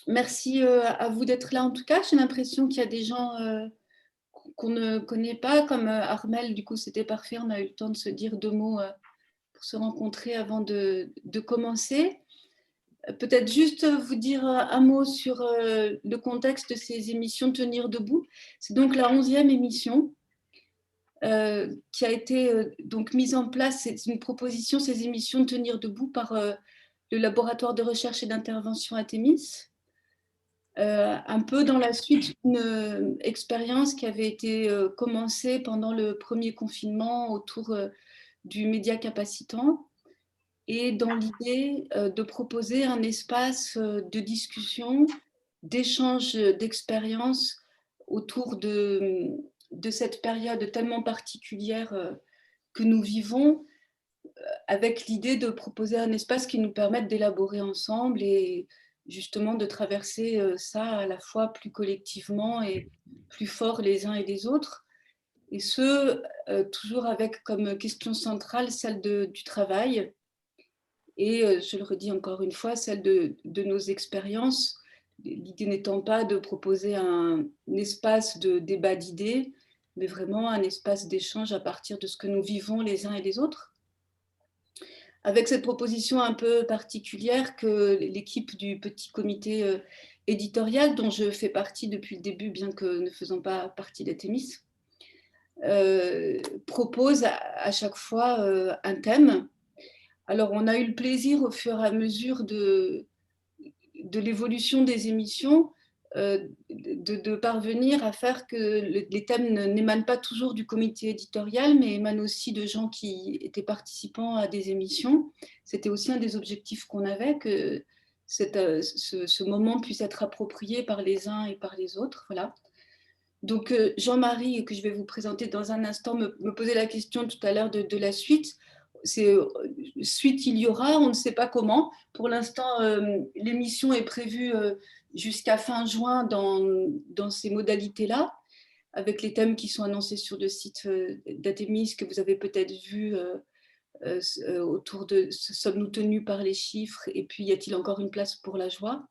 Merci à vous d'être là en tout cas. J'ai l'impression qu'il y a des gens qu'on ne connaît pas, comme Armel, du coup c'était parfait, on a eu le temps de se dire deux mots pour se rencontrer avant de commencer. Peut-être juste vous dire un mot sur le contexte de ces émissions Tenir debout. C'est donc la 11e émission qui a été donc mise en place. C'est une proposition, ces émissions Tenir debout par le laboratoire de recherche et d'intervention à Thémis. Un peu dans la suite d'une expérience qui avait été commencée pendant le premier confinement autour du média capacitant et dans l'idée de proposer un espace de discussion, d'échange d'expériences autour de cette période tellement particulière que nous vivons, avec l'idée de proposer un espace qui nous permette d'élaborer ensemble et justement de traverser ça à la fois plus collectivement et plus fort les uns et les autres. Et ce, toujours avec comme question centrale celle du travail et, je le redis encore une fois, celle de nos expériences. L'idée n'étant pas de proposer un espace de débat d'idées, mais vraiment un espace d'échange à partir de ce que nous vivons les uns et les autres. Avec cette proposition un peu particulière que l'équipe du petit comité éditorial, dont je fais partie depuis le début, bien que ne faisant pas partie d'Athémis, propose à chaque fois un thème. Alors, on a eu le plaisir au fur et à mesure de l'évolution des émissions de parvenir à faire que les thèmes n'émanent pas toujours du comité éditorial, mais émanent aussi de gens qui étaient participants à des émissions. C'était aussi un des objectifs qu'on avait, que ce moment puisse être approprié par les uns et par les autres. Voilà. Donc Jean-Marie, que je vais vous présenter dans un instant, me posait la question tout à l'heure de la suite. Suite il y aura, on ne sait pas comment. Pour l'instant, l'émission est prévue jusqu'à fin juin dans ces modalités-là, avec les thèmes qui sont annoncés sur le site d'Athémis, que vous avez peut-être vu autour de « Sommes-nous tenus par les chiffres ?» et puis « Y a-t-il encore une place pour la joie ?»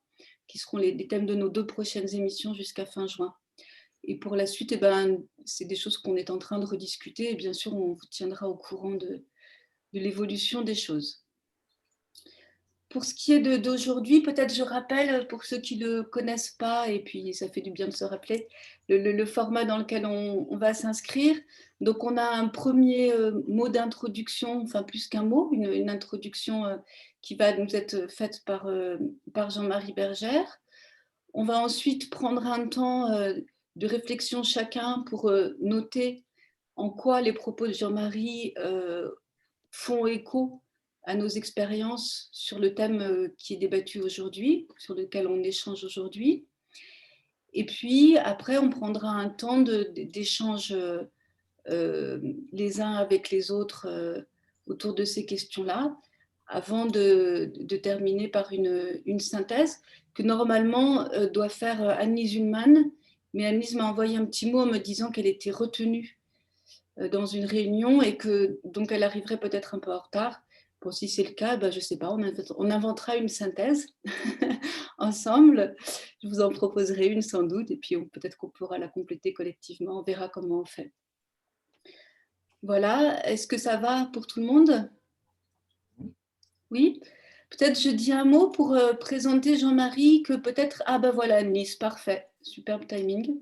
qui seront les thèmes de nos 2 prochaines émissions jusqu'à fin juin. Et pour la suite, eh ben, c'est des choses qu'on est en train de rediscuter et bien sûr, on vous tiendra au courant de l'évolution des choses. Pour ce qui est d'aujourd'hui, peut-être je rappelle pour ceux qui ne le connaissent pas, et puis ça fait du bien de se rappeler, le format dans lequel on va s'inscrire. Donc on a un premier mot d'introduction, enfin plus qu'un mot, une introduction qui va nous être faite par Jean-Marie Bergère. On va ensuite prendre un temps de réflexion chacun pour noter en quoi les propos de Jean-Marie font écho à nos expériences sur le thème qui est débattu aujourd'hui, sur lequel on échange aujourd'hui. Et puis après, on prendra un temps d'échange les uns avec les autres autour de ces questions-là, avant de terminer par une synthèse que normalement doit faire Annelise Ullmann, mais Annelise m'a envoyé un petit mot en me disant qu'elle était retenue dans une réunion et que donc elle arriverait peut-être un peu en retard. Bon, si c'est le cas, ben, je ne sais pas, on inventera une synthèse ensemble. Je vous en proposerai une sans doute et puis peut-être qu'on pourra la compléter collectivement. On verra comment on fait. Voilà, est-ce que ça va pour tout le monde? Oui. Peut-être je dis un mot pour présenter Jean-Marie, que peut-être... Ah ben voilà, Nice, parfait. Superbe timing.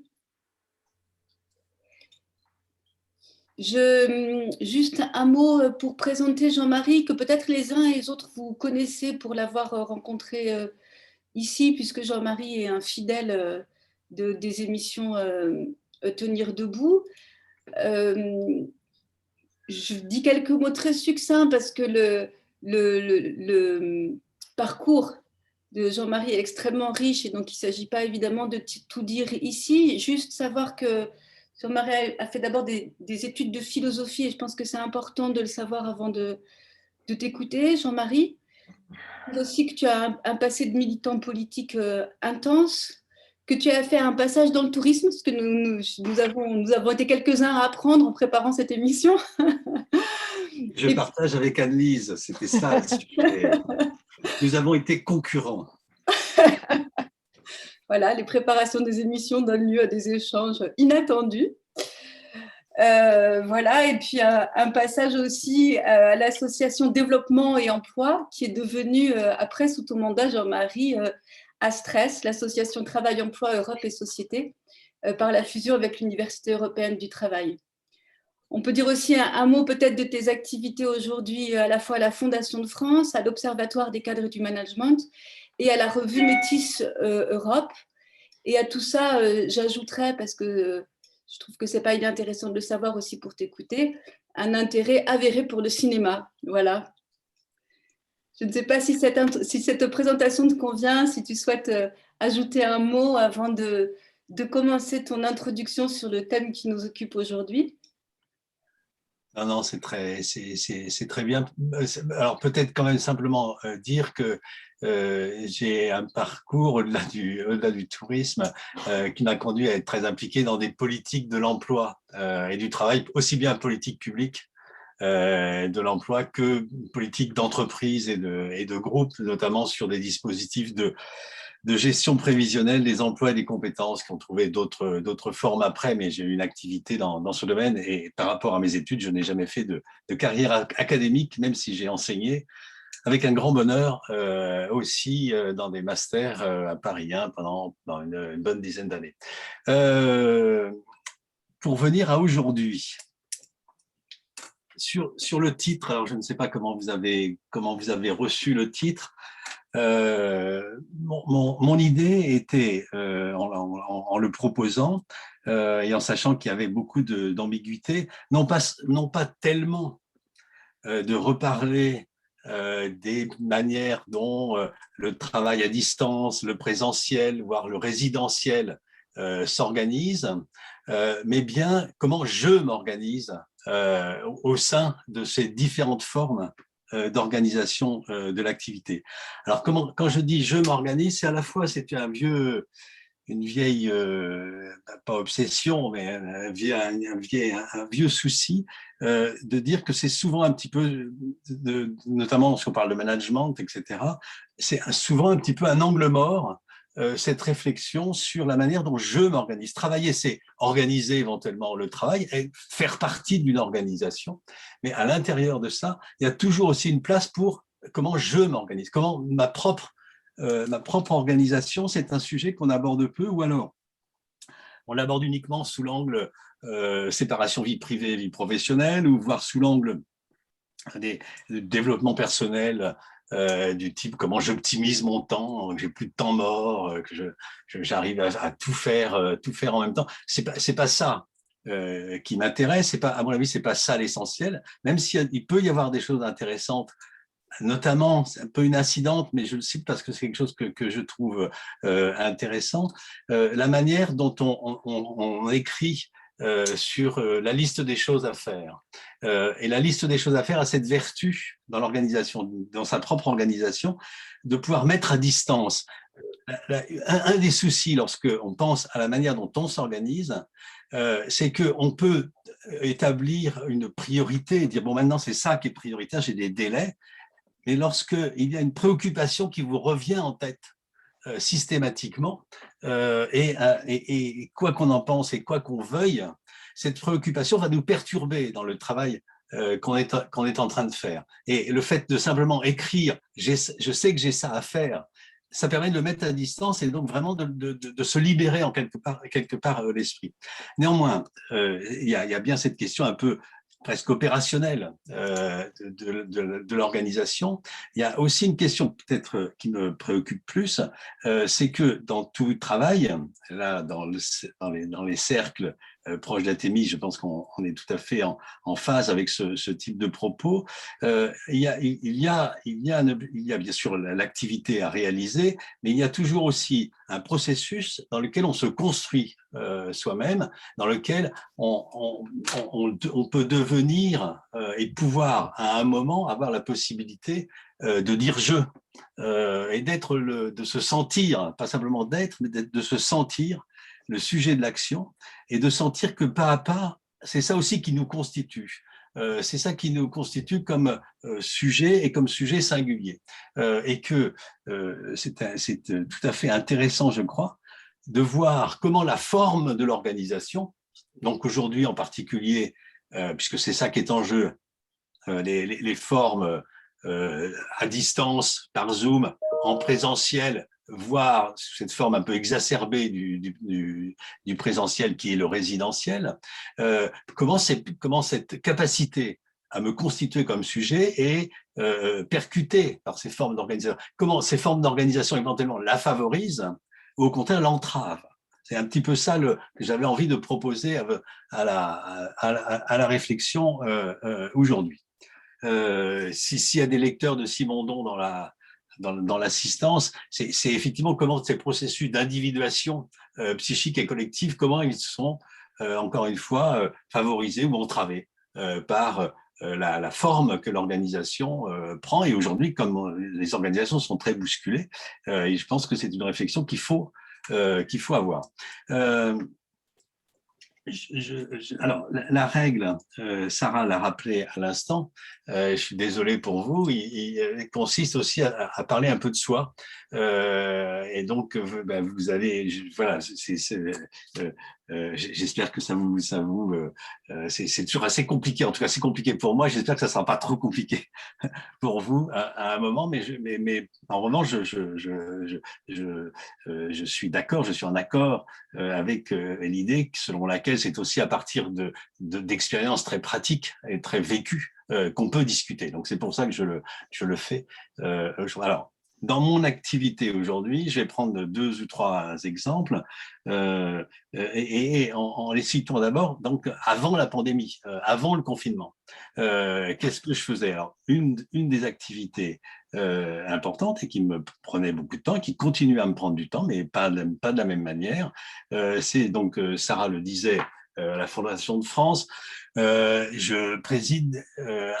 Juste un mot pour présenter Jean-Marie, que peut-être les uns et les autres vous connaissez pour l'avoir rencontré ici, puisque Jean-Marie est un fidèle des émissions Tenir debout. Je dis quelques mots très succincts parce que le parcours de Jean-Marie est extrêmement riche et donc il ne s'agit pas évidemment de tout dire ici. Juste savoir que Jean-Marie a fait d'abord des études de philosophie et je pense que c'est important de le savoir avant de t'écouter, Jean-Marie. Aussi que tu as un passé de militant politique intense, que tu as fait un passage dans le tourisme, parce que nous avons été quelques-uns à apprendre en préparant cette émission. Je partage avec Annelise, c'était ça le sujet. Nous avons été concurrents. Voilà, les préparations des émissions donnent lieu à des échanges inattendus. Voilà, et puis un passage aussi à l'association Développement et Emploi, qui est devenue, après, sous ton mandat, Jean-Marie, ASTRES, l'association Travail, Emploi, Europe et Société, par la fusion avec l'Université européenne du travail. On peut dire aussi un mot peut-être de tes activités aujourd'hui, à la fois à la Fondation de France, à l'Observatoire des cadres du management et à la revue Métis Europe. Et à tout ça, j'ajouterais, parce que je trouve que ce n'est pas inintéressant de le savoir aussi pour t'écouter, un intérêt avéré pour le cinéma. Voilà. Je ne sais pas si cette présentation te convient, si tu souhaites ajouter un mot avant de commencer ton introduction sur le thème qui nous occupe aujourd'hui. Non, non, c'est très bien. Alors peut-être quand même simplement dire que j'ai un parcours au-delà du tourisme qui m'a conduit à être très impliqué dans des politiques de l'emploi et du travail, aussi bien politique publique de l'emploi que politique d'entreprise et de groupe, notamment sur des dispositifs de gestion prévisionnelle des emplois et des compétences qui ont trouvé d'autres formes après, mais j'ai eu une activité dans ce domaine et par rapport à mes études, je n'ai jamais fait de carrière académique, même si j'ai enseigné, avec un grand bonheur aussi dans des masters à Paris pendant une bonne dizaine d'années. Pour venir à aujourd'hui, sur le titre, alors je ne sais pas comment vous avez reçu le titre. Mon idée était, en le proposant et en sachant qu'il y avait beaucoup d'ambiguïté, non pas tellement de reparler des manières dont le travail à distance, le présentiel, voire le résidentiel s'organise, mais bien comment je m'organise au sein de ces différentes formes d'organisation de l'activité. Alors, quand je dis je m'organise, c'est à la fois une vieille, pas obsession, mais un vieux souci de dire que c'est souvent un petit peu, notamment lorsqu'on parle de management, etc., c'est souvent un petit peu un angle mort, cette réflexion sur la manière dont je m'organise. Travailler, c'est organiser éventuellement le travail et faire partie d'une organisation, mais à l'intérieur de ça, il y a toujours aussi une place pour comment je m'organise, comment ma propre organisation, c'est un sujet qu'on aborde peu, ou alors on l'aborde uniquement sous l'angle séparation vie privée, vie professionnelle, ou voire sous l'angle des développement personnel du type comment j'optimise mon temps, que j'ai plus de temps mort, que j'arrive à tout faire en même temps. C'est pas ça qui m'intéresse. C'est pas, à mon avis, c'est pas ça l'essentiel. Même s'il peut y avoir des choses intéressantes, notamment, c'est un peu une incidente, mais je le cite parce que c'est quelque chose que je trouve intéressant, la manière dont on écrit sur la liste des choses à faire. Et la liste des choses à faire a cette vertu dans l'organisation, dans sa propre organisation, de pouvoir mettre à distance. Un des soucis lorsque on pense à la manière dont on s'organise, c'est qu'on peut établir une priorité et dire, bon, maintenant c'est ça qui est prioritaire, j'ai des délais. Mais lorsqu'il y a une préoccupation qui vous revient en tête systématiquement, et quoi qu'on en pense et quoi qu'on veuille, cette préoccupation va nous perturber dans le travail qu'on est en train de faire. Et le fait de simplement écrire « je sais que j'ai ça à faire », ça permet de le mettre à distance et donc vraiment de se libérer en quelque part l'esprit. Néanmoins, il y a bien cette question un peu presque opérationnelle de l'organisation. Il y a aussi une question peut-être qui me préoccupe plus, c'est que dans tout travail, là dans les cercles proches d'Athémis, je pense qu'on est tout à fait en phase avec ce type de propos. Il y a bien sûr l'activité à réaliser, mais il y a toujours aussi un processus dans lequel on se construit soi-même, dans lequel on peut devenir et pouvoir à un moment avoir la possibilité de dire je et de se sentir, pas simplement d'être, mais de se sentir le sujet de l'action et de sentir que pas à pas, c'est ça aussi qui nous constitue. C'est ça qui nous constitue comme sujet et comme sujet singulier. Et que c'est tout à fait intéressant, je crois, de voir comment la forme de l'organisation, donc aujourd'hui en particulier, puisque c'est ça qui est en jeu, les formes à distance, par Zoom, en présentiel, voire cette forme un peu exacerbée du présentiel qui est le résidentiel, comment cette capacité à me constituer comme sujet est percutée par ces formes d'organisation. Comment ces formes d'organisation éventuellement la favorisent ou au contraire l'entravent. C'est un petit peu ça que j'avais envie de proposer à la réflexion aujourd'hui. S'il y a des lecteurs de Simondon dans l'assistance, c'est effectivement comment ces processus d'individuation psychique et collective, comment ils sont, encore une fois, favorisés ou entravés par la forme que l'organisation prend. Et aujourd'hui, comme les organisations sont très bousculées, et je pense que c'est une réflexion qu'il faut avoir. Alors, la règle, Sarah l'a rappelé à l'instant, je suis désolé pour vous, il consiste aussi à parler un peu de soi. Et donc, ben, vous avez, voilà, j'espère que c'est toujours assez compliqué, en tout cas c'est compliqué pour moi, j'espère que ça ne sera pas trop compliqué pour vous à un moment, mais en revanche, je suis d'accord, je suis en accord avec l'idée selon laquelle c'est aussi à partir d'expériences très pratiques et très vécues qu'on peut discuter. Donc c'est pour ça que je le fais. Alors, dans mon activité aujourd'hui, je vais prendre 2 ou 3 exemples en les citant d'abord, donc avant la pandémie, avant le confinement. Qu'est-ce que je faisais? Alors, une des activités importantes et qui me prenait beaucoup de temps, qui continue à me prendre du temps, mais pas de la même manière, c'est donc, Sarah le disait, la Fondation de France. Je préside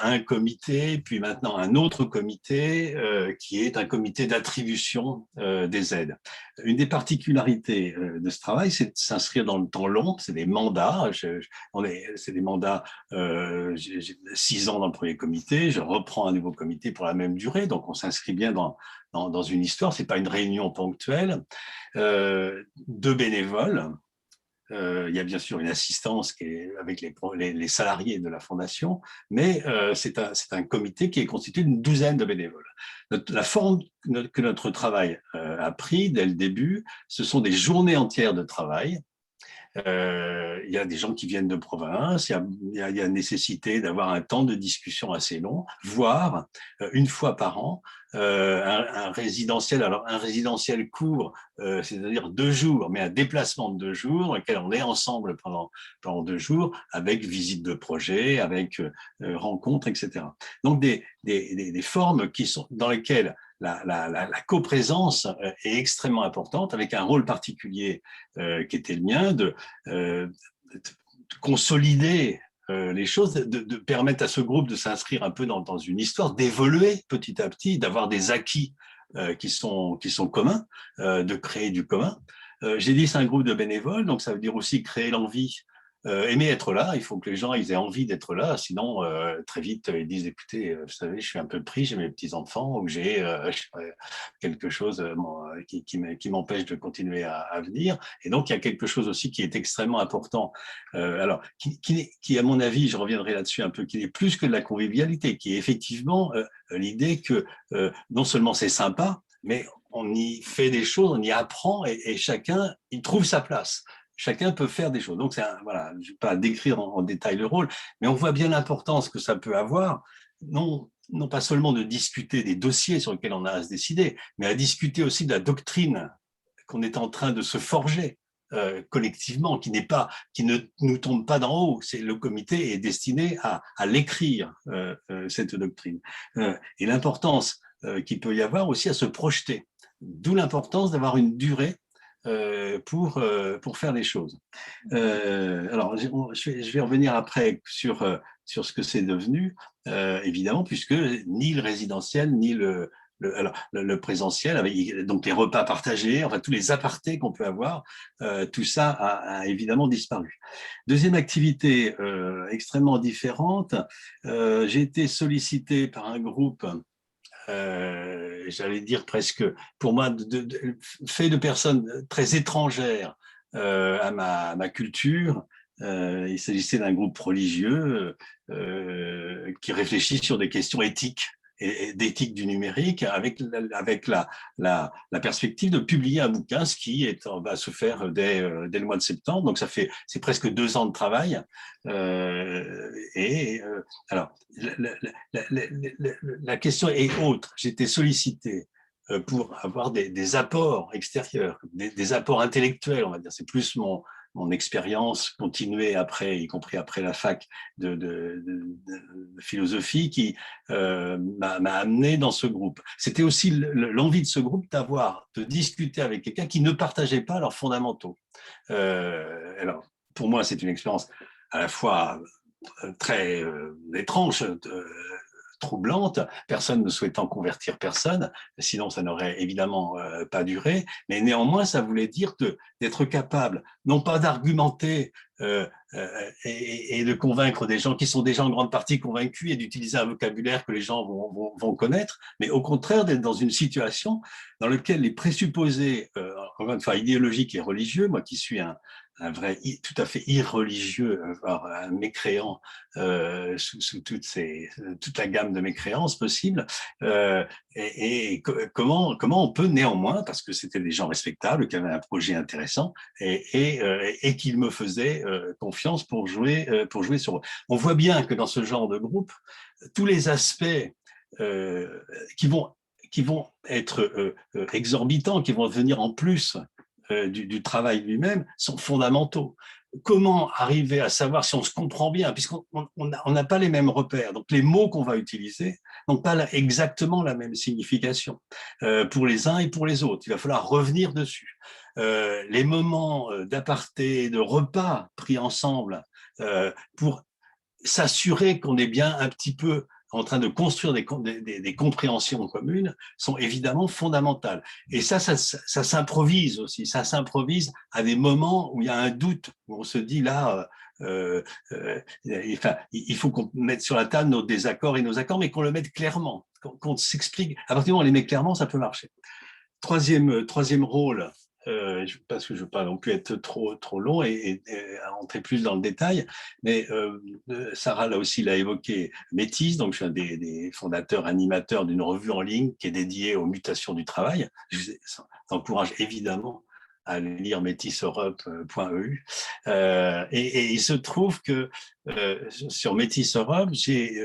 un comité, puis maintenant un autre comité, qui est un comité d'attribution des aides. Une des particularités de ce travail, c'est de s'inscrire dans le temps long, c'est des mandats, c'est des mandats, j'ai 6 ans dans le premier comité, je reprends un nouveau comité pour la même durée, donc on s'inscrit bien dans une histoire, c'est pas une réunion ponctuelle, de bénévoles. Il y a bien sûr une assistance qui est avec les salariés de la fondation, mais c'est un comité qui est constitué d'une douzaine de bénévoles. La forme que notre travail a pris dès le début, ce sont des journées entières de travail. Il y a des gens qui viennent de province, il y a nécessité d'avoir un temps de discussion assez long, voire une fois par an, un résidentiel. Alors un résidentiel court, c'est-à-dire 2 jours, mais un déplacement de 2 jours dans lequel on est ensemble pendant 2 jours, avec visite de projet, avec rencontres, etc. Donc des formes dans lesquelles la coprésence est extrêmement importante, avec un rôle particulier qui était le mien, de consolider les choses, de permettre à ce groupe de s'inscrire un peu dans une histoire, d'évoluer petit à petit, d'avoir des acquis qui sont communs, de créer du commun. J'ai dit c'est un groupe de bénévoles, donc ça veut dire aussi créer l'envie, aimer être là. Il faut que les gens ils aient envie d'être là, sinon très vite ils disent écoutez, vous savez, je suis un peu pris, j'ai mes petits enfants ou j'ai quelque chose qui m'empêche de continuer à venir. Et donc il y a quelque chose aussi qui est extrêmement important. Alors qui à mon avis, je reviendrai là-dessus un peu, qui est plus que de la convivialité, qui est effectivement l'idée que non seulement c'est sympa, mais on y fait des choses, on y apprend et chacun il trouve sa place. Chacun peut faire des choses. Donc, voilà, je ne vais pas décrire en détail le rôle, mais on voit bien l'importance que ça peut avoir, non pas seulement de discuter des dossiers sur lesquels on a à se décider, mais à discuter aussi de la doctrine qu'on est en train de se forger collectivement, qui ne nous tombe pas d'en haut. Le comité est destiné à l'écrire, cette doctrine. Et l'importance qu'il peut y avoir aussi à se projeter. D'où l'importance d'avoir une durée pour faire les choses. Alors, je vais revenir après sur ce que c'est devenu, évidemment, puisque ni le résidentiel, ni le présentiel, avec donc les repas partagés, enfin tous les apartés qu'on peut avoir, tout ça a évidemment disparu. Deuxième activité extrêmement différente, j'ai été sollicité par un groupe j'allais dire presque, pour moi, fait de personnes très étrangères à ma culture. Il s'agissait d'un groupe religieux qui réfléchit sur des questions éthiques et d'éthique du numérique avec la perspective de publier un bouquin, ce qui va se faire dès le mois de septembre. Donc, c'est presque 2 ans de travail. Alors, la question est autre. J'étais sollicité pour avoir des apports extérieurs, des apports intellectuels, on va dire. C'est plus mon expérience continuée après, y compris après la fac de philosophie, qui m'a amené dans ce groupe. C'était aussi l'envie de ce groupe de discuter avec quelqu'un qui ne partageait pas leurs fondamentaux. Alors, pour moi, c'est une expérience à la fois très étrange, troublante, personne ne souhaitant convertir personne, sinon ça n'aurait évidemment pas duré, mais néanmoins ça voulait dire d'être capable, non pas d'argumenter et de convaincre des gens qui sont déjà en grande partie convaincus et d'utiliser un vocabulaire que les gens vont connaître, mais au contraire d'être dans une situation dans laquelle les présupposés, encore une fois, idéologiques et religieux, moi qui suis un vrai, tout à fait irreligieux, un mécréant sous toute la gamme de mécréances possibles. Comment on peut néanmoins, parce que c'était des gens respectables, qui avaient un projet intéressant et qu'ils me faisaient confiance pour jouer sur eux. On voit bien que dans ce genre de groupe, tous les aspects qui vont être exorbitants, qui vont venir en plus du travail lui-même, sont fondamentaux. Comment arriver à savoir si on se comprend bien, puisqu'on n'a pas les mêmes repères. Donc les mots qu'on va utiliser n'ont pas exactement la même signification pour les uns et pour les autres. Il va falloir revenir dessus. Les moments d'aparté, de repas pris ensemble pour s'assurer qu'on est bien un petit peu en train de construire des compréhensions communes sont évidemment fondamentales. Et ça s'improvise aussi. Ça s'improvise à des moments où il y a un doute, où on se dit là, il faut qu'on mette sur la table nos désaccords et nos accords, mais qu'on le mette clairement, qu'on s'explique. À partir du moment où on les met clairement, ça peut marcher. Troisième rôle, parce que je ne veux pas non plus être trop long et entrer plus dans le détail, mais Sarah là aussi l'a évoqué, Métis, donc je suis un des fondateurs animateurs d'une revue en ligne qui est dédiée aux mutations du travail. Je vous encourage évidemment à aller lire métiseurope.eu. Et il se trouve que sur Métis Europe, j'ai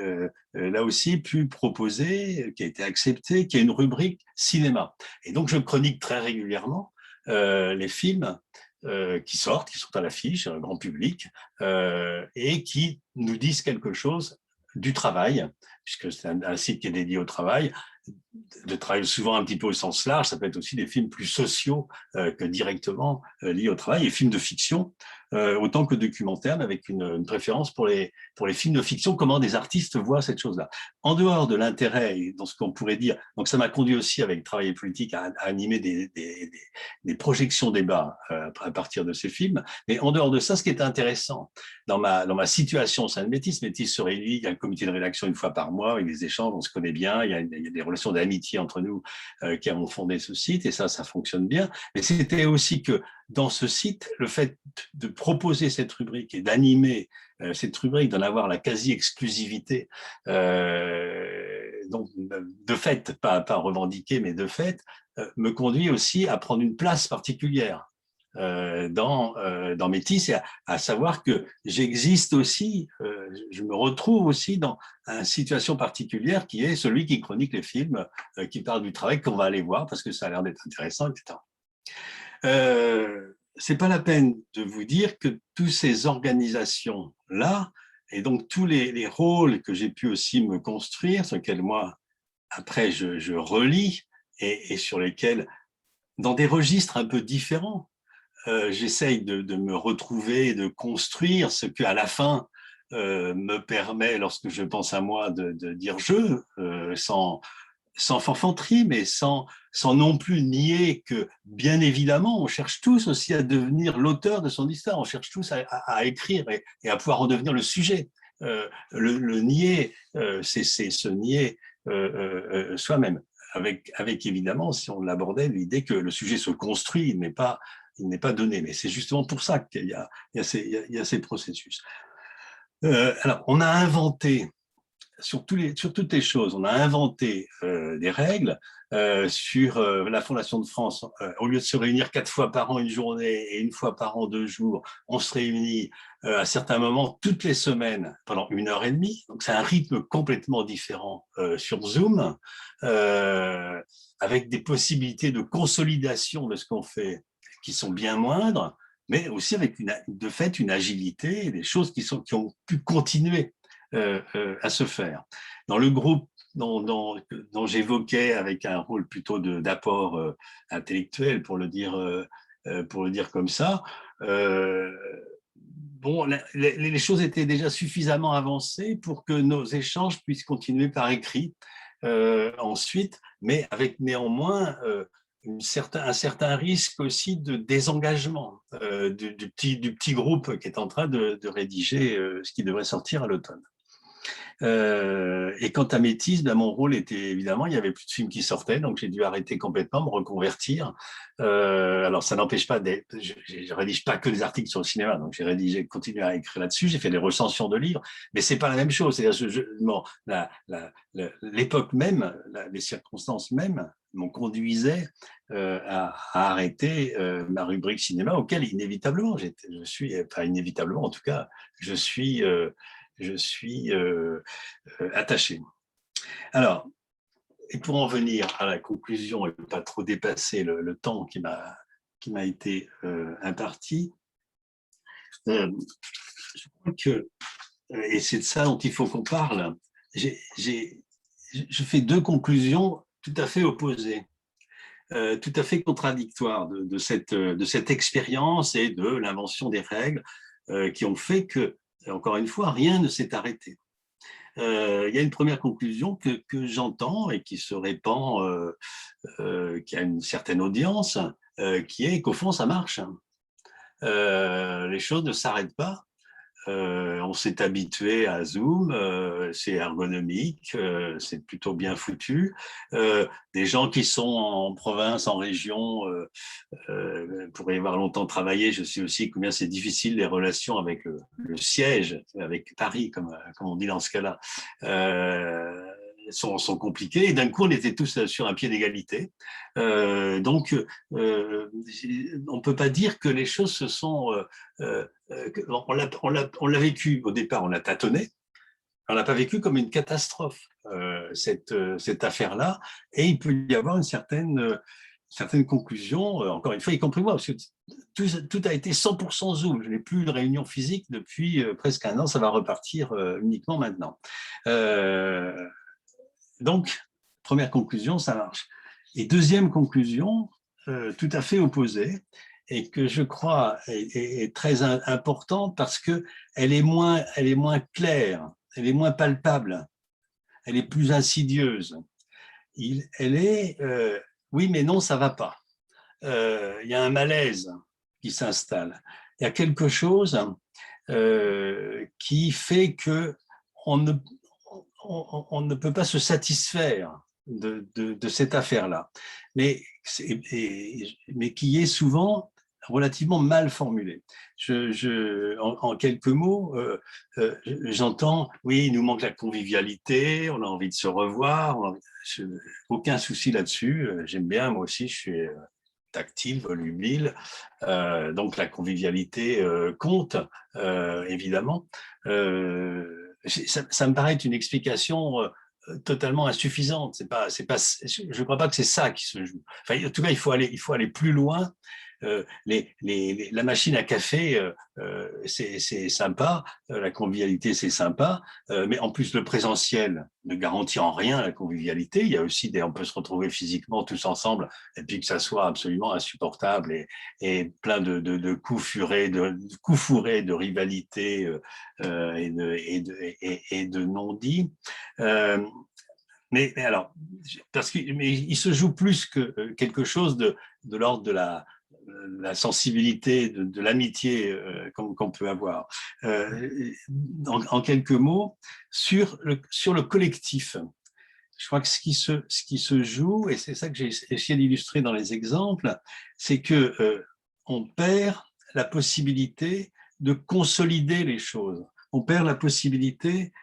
là aussi pu proposer, qui a été accepté, qui est une rubrique cinéma. Et donc je chronique très régulièrement les films qui sont à l'affiche, grand public, et qui nous disent quelque chose du travail, puisque c'est un site qui est dédié au travail, de travail souvent un petit peu au sens large. Ça peut être aussi des films plus sociaux que directement liés au travail, et films de fiction autant que documentaires, mais avec une préférence pour les films de fiction, comment des artistes voient cette chose-là. En dehors de l'intérêt, dans ce qu'on pourrait dire, donc ça m'a conduit aussi avec Travail et politique à animer des projections débats à partir de ces films, mais en dehors de ça, ce qui est intéressant dans ma situation au sein de Métis se réunit, il y a un comité de rédaction une fois par mois, avec des échanges, on se connaît bien, il y a des relations d'amitié entre nous qui avons fondé ce site, et ça fonctionne bien. Mais c'était aussi que dans ce site, le fait de proposer cette rubrique et d'animer cette rubrique, d'en avoir la quasi-exclusivité, donc de fait, pas revendiquée, mais de fait, me conduit aussi à prendre une place particulière dans Métis, et à savoir que j'existe aussi, je me retrouve aussi dans une situation particulière qui est celui qui chronique les films qui parlent du travail qu'on va aller voir parce que ça a l'air d'être intéressant, etc. C'est pas la peine de vous dire que toutes ces organisations-là, et donc tous les rôles que j'ai pu aussi me construire, sur lesquels moi, après, je relis, et sur lesquels, dans des registres un peu différents, j'essaye de me retrouver et de construire ce qu'à la fin me permet, lorsque je pense à moi, de dire je, sans forfanterie, mais sans non plus nier que, bien évidemment, on cherche tous aussi à devenir l'auteur de son histoire, on cherche tous à écrire et à pouvoir en devenir le sujet. Le nier, c'est se nier soi-même. Avec évidemment, si on l'abordait, l'idée que le sujet se construit, il n'est pas donné. Mais c'est justement pour ça qu'il y a ces processus. Alors, on a inventé, sur toutes les choses, on a inventé des règles. Sur la Fondation de France, au lieu de se réunir 4 fois par an une journée et 1 fois par an 2 jours, on se réunit à certains moments toutes les semaines pendant 1 heure et demie. Donc c'est un rythme complètement différent sur Zoom, avec des possibilités de consolidation de ce qu'on fait qui sont bien moindres, mais aussi avec de fait une agilité et des choses qui ont pu continuer à se faire. Dans le groupe dont j'évoquais, avec un rôle plutôt d'apport intellectuel, pour le dire comme ça, bon, les choses étaient déjà suffisamment avancées pour que nos échanges puissent continuer par écrit ensuite, mais avec néanmoins un certain risque aussi de désengagement du petit groupe qui est en train de rédiger ce qui devrait sortir à l'automne. Et quant à Métis, ben, mon rôle était évidemment, il n'y avait plus de films qui sortaient, donc j'ai dû arrêter complètement, me reconvertir. Alors ça n'empêche pas, je rédige pas que des articles sur le cinéma, donc j'ai continué à écrire là-dessus, j'ai fait des recensions de livres, mais c'est pas la même chose. C'est-à-dire, l'époque même, les circonstances même m'ont conduisait à arrêter ma rubrique cinéma, auquel inévitablement, inévitablement en tout cas, je suis attaché. Alors, et pour en venir à la conclusion et ne pas trop dépasser le temps qui m'a été imparti, je crois que, et c'est de ça dont il faut qu'on parle, je fais 2 conclusions tout à fait opposées, tout à fait contradictoires de cette expérience et de l'invention des règles qui ont fait que, encore une fois, rien ne s'est arrêté. Il y a une première conclusion que j'entends et qui se répand, qui a une certaine audience, qui est qu'au fond, ça marche. Les choses ne s'arrêtent pas. On s'est habitué à Zoom, c'est ergonomique, c'est plutôt bien foutu. Des gens qui sont en province, en région, pour y avoir longtemps travaillé, je sais aussi combien c'est difficile les relations avec le siège, avec Paris, comme on dit dans ce cas-là, sont compliquées. Et d'un coup, on était tous sur un pied d'égalité. Donc, on ne peut pas dire que les choses se sont... on l'a vécu au départ, on l'a tâtonné. On n'a pas vécu comme une catastrophe, cette affaire-là. Et il peut y avoir une certaine conclusion, encore une fois, y compris moi, parce que tout a été 100% Zoom. Je n'ai plus de réunion physique depuis presque 1 an, ça va repartir uniquement maintenant. Donc, première conclusion, ça marche. Et deuxième conclusion, tout à fait opposée, et que je crois est très importante parce qu'elle est moins claire, elle est moins palpable, elle est plus insidieuse. Elle est oui, mais non, ça ne va pas. Il y a un malaise qui s'installe. Il y a quelque chose qui fait qu'on ne peut pas se satisfaire de cette affaire-là, mais qui est souvent relativement mal formulée. En quelques mots, j'entends, oui, il nous manque la convivialité, on a envie de se revoir, aucun souci là-dessus, j'aime bien, moi aussi, je suis tactile, volubile, donc la convivialité compte, évidemment. Ça me paraît une explication totalement insuffisante. Je ne crois pas que c'est ça qui se joue. Enfin, en tout cas, il faut aller plus loin. La machine à café, c'est sympa, la convivialité, c'est sympa, mais en plus, le présentiel ne garantit en rien la convivialité. Il y a aussi on peut se retrouver physiquement tous ensemble, et puis que ça soit absolument insupportable et plein de coups fourrés, de rivalité et de non-dits. Mais alors, mais il se joue plus que quelque chose de l'ordre de la sensibilité, de l'amitié qu'on peut avoir. En quelques mots, sur le collectif. je crois que ce qui se joue, et c'est ça que j'ai essayé d'illustrer dans les exemples, c'est que on perd la possibilité de consolider les choses. On perd la possibilité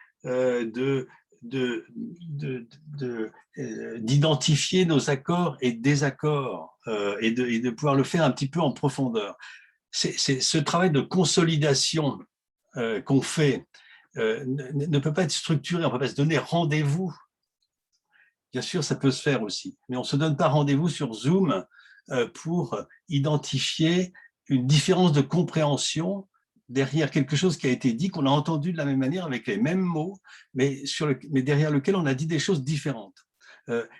d'identifier nos accords et désaccords et de pouvoir le faire un petit peu en profondeur. C'est ce travail de consolidation qu'on fait ne peut pas être structuré, on ne peut pas se donner rendez-vous. Bien sûr, ça peut se faire aussi, mais on ne se donne pas rendez-vous sur Zoom pour identifier une différence de compréhension derrière quelque chose qui a été dit, qu'on a entendu de la même manière avec les mêmes mots, mais derrière lequel on a dit des choses différentes.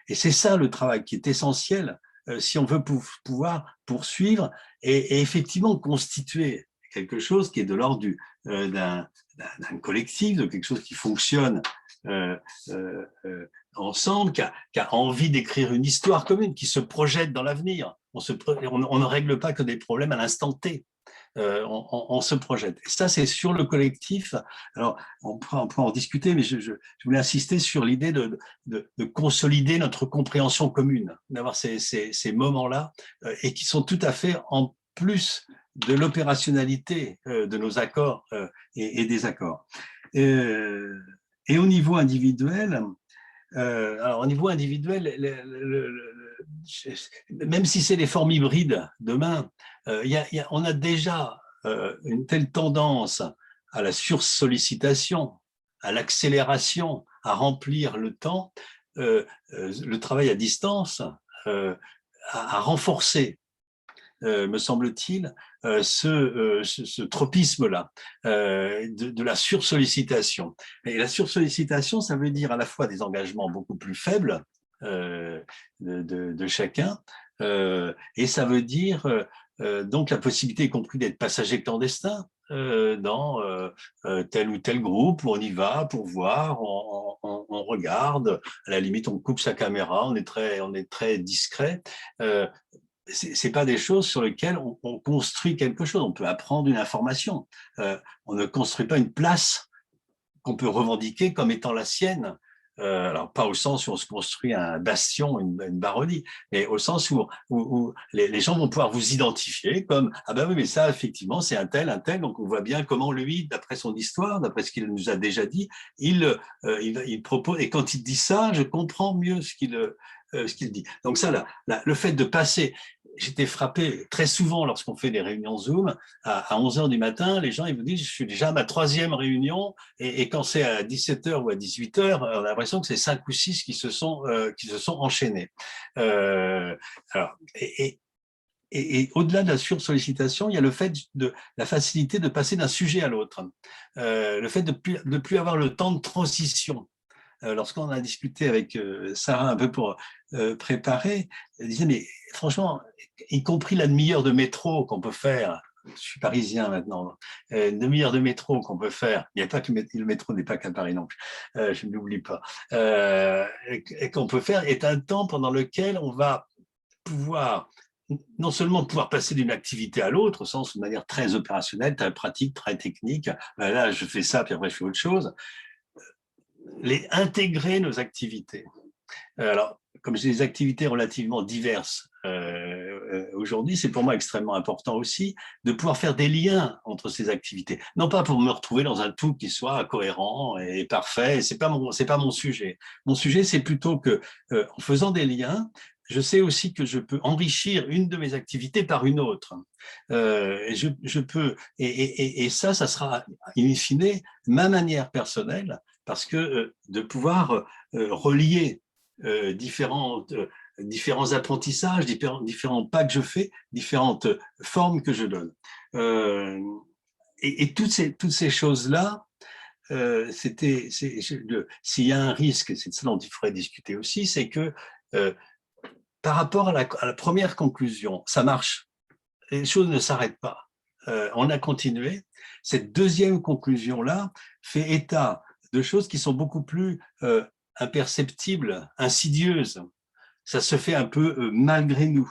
Et c'est ça le travail qui est essentiel si on veut pouvoir poursuivre et effectivement constituer quelque chose qui est de l'ordre d'un collectif, de quelque chose qui fonctionne ensemble, qui a envie d'écrire une histoire commune, qui se projette dans l'avenir. On ne règle pas que des problèmes à l'instant T. On se projette. Et ça, c'est sur le collectif. Alors, on pourra en discuter, mais je voulais insister sur l'idée de consolider notre compréhension commune, d'avoir ces moments-là, et qui sont tout à fait en plus de l'opérationnalité de nos accords et des accords. Et au niveau individuel, alors, au niveau individuel, même si c'est des formes hybrides demain, on a déjà une telle tendance à la sursollicitation, à l'accélération, à remplir le temps, le travail à distance a renforcé, me semble-t-il, ce tropisme-là de la sursollicitation. Et la sursollicitation, ça veut dire à la fois des engagements beaucoup plus faibles de chacun, et ça veut dire donc la possibilité, y compris d'être passager clandestin dans tel ou tel groupe où on y va pour voir, on regarde, à la limite on coupe sa caméra, on est très discret. C'est pas des choses sur lesquelles on construit quelque chose. On peut apprendre une information. On ne construit pas une place qu'on peut revendiquer comme étant la sienne. Alors, pas au sens où on se construit un bastion, une baronnie, mais au sens où les gens vont pouvoir vous identifier comme « Ah ben oui, mais ça, effectivement, c'est un tel. » Donc, on voit bien comment lui, d'après son histoire, d'après ce qu'il nous a déjà dit, il propose. Et quand il dit ça, je comprends mieux ce qu'il dit. Donc ça, le fait de passer… J'étais frappé très souvent lorsqu'on fait des réunions Zoom, à 11h du matin, les gens ils vous disent « Je suis déjà à ma 3e réunion ». Et quand c'est à 17h ou à 18h, on a l'impression que c'est 5 ou 6 qui se sont enchaînés. Alors, et au-delà de la sursollicitation, il y a le fait de la facilité de passer d'un sujet à l'autre, le fait de plus avoir le temps de transition. Lorsqu'on a discuté avec Sarah un peu pour préparer, elle disait, mais franchement, y compris la demi-heure de métro qu'on peut faire, je suis parisien maintenant, une demi-heure de métro qu'on peut faire, il n'y a pas que le métro n'est pas qu'à Paris non plus, je ne l'oublie pas, et qu'on peut faire est un temps pendant lequel on va pouvoir non seulement pouvoir passer d'une activité à l'autre, au sens de manière très opérationnelle, très pratique, très technique, ben là je fais ça, puis après je fais autre chose, intégrer nos activités. Alors, comme j'ai des activités relativement diverses aujourd'hui, c'est pour moi extrêmement important aussi de pouvoir faire des liens entre ces activités. Non pas pour me retrouver dans un tout qui soit cohérent et parfait, c'est pas mon sujet. Mon sujet, c'est plutôt que en faisant des liens, je sais aussi que je peux enrichir une de mes activités par une autre. Je peux, et ça sera in fine ma manière personnelle, parce que de pouvoir relier différents apprentissages, différents pas que je fais, différentes formes que je donne. Et toutes ces choses-là, s'il y a un risque, c'est de ça dont il faudrait discuter aussi, c'est que par rapport à la première conclusion, ça marche, les choses ne s'arrêtent pas. On a continué. Cette deuxième conclusion-là fait état de choses qui sont beaucoup plus imperceptibles, insidieuses. Ça se fait un peu malgré nous.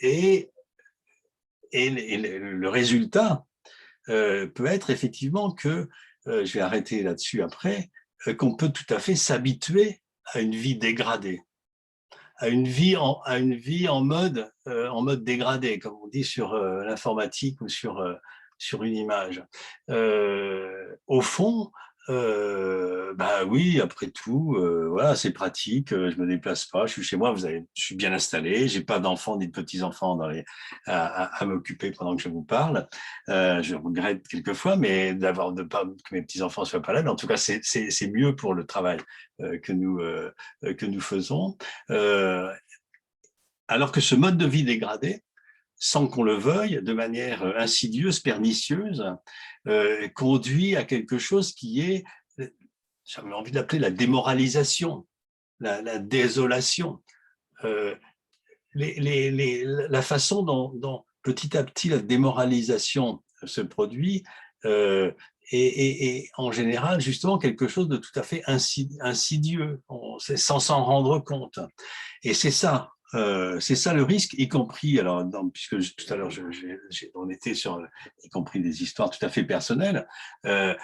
Et le résultat peut être effectivement que, je vais arrêter là-dessus après, qu'on peut tout à fait s'habituer à une vie dégradée, à une vie en mode dégradé, comme on dit sur l'informatique ou sur une image. Au fond, bah oui, après tout, voilà, c'est pratique, je me déplace pas, je suis chez moi, je suis bien installé, j'ai pas d'enfants ni de petits-enfants à m'occuper pendant que je vous parle. Je regrette quelquefois, mais de pas que mes petits-enfants soient pas là, mais en tout cas, c'est mieux pour le travail que nous faisons. Euh, alors que ce mode de vie dégradé, sans qu'on le veuille, de manière insidieuse, pernicieuse, conduit à quelque chose qui est, j'avais envie d'appeler la démoralisation, la désolation. Euh, la façon dont petit à petit la démoralisation se produit est en général justement quelque chose de tout à fait insidieux, sans s'en rendre compte. Et c'est ça le risque, y compris, alors, puisque tout à l'heure, on était sur, y compris des histoires tout à fait personnelles. Le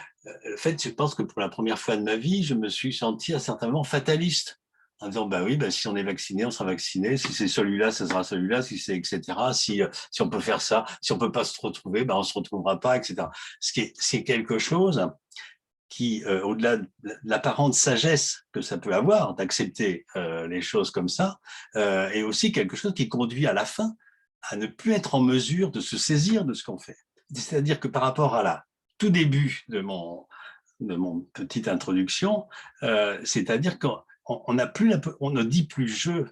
fait, je pense que pour la première fois de ma vie, je me suis senti à certains moments fataliste, en disant, bah oui, bah, si on est vacciné, on sera vacciné, si c'est celui-là, ça sera celui-là, si c'est, etc. Si on peut faire ça, si on peut pas se retrouver, bah, on se retrouvera pas, etc. C'est quelque chose qui, au-delà de l'apparente sagesse que ça peut avoir d'accepter les choses comme ça, est aussi quelque chose qui conduit à la fin à ne plus être en mesure de se saisir de ce qu'on fait. C'est-à-dire que par rapport à la tout début de mon petite introduction, c'est-à-dire qu'on on ne dit plus jeu.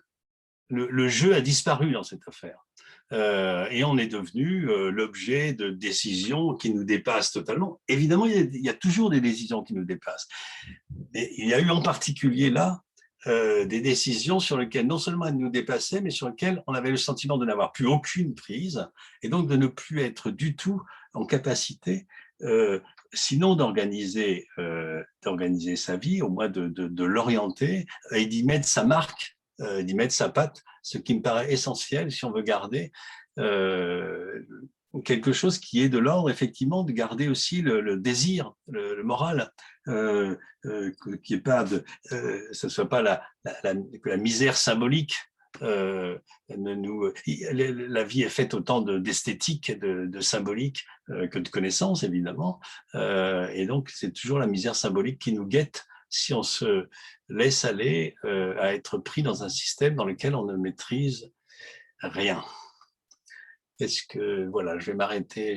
Le jeu a disparu dans cette affaire. Et on est devenu l'objet de décisions qui nous dépassent totalement. Évidemment, il y a toujours des décisions qui nous dépassent. Mais il y a eu en particulier là des décisions sur lesquelles non seulement elles nous dépassaient, mais sur lesquelles on avait le sentiment de n'avoir plus aucune prise et donc de ne plus être du tout en capacité, sinon d'organiser sa vie, au moins de l'orienter et d'y mettre sa marque, d'y mettre sa patte, ce qui me paraît essentiel si on veut garder quelque chose qui est de l'ordre, effectivement, de garder aussi le désir, le moral, qui est pas ce soit pas la misère symbolique. La vie est faite autant d'esthétique, de symbolique que de connaissances, évidemment. Et donc, c'est toujours la misère symbolique qui nous guette si on se laisse aller à être pris dans un système dans lequel on ne maîtrise rien. Est-ce que, voilà, je vais m'arrêter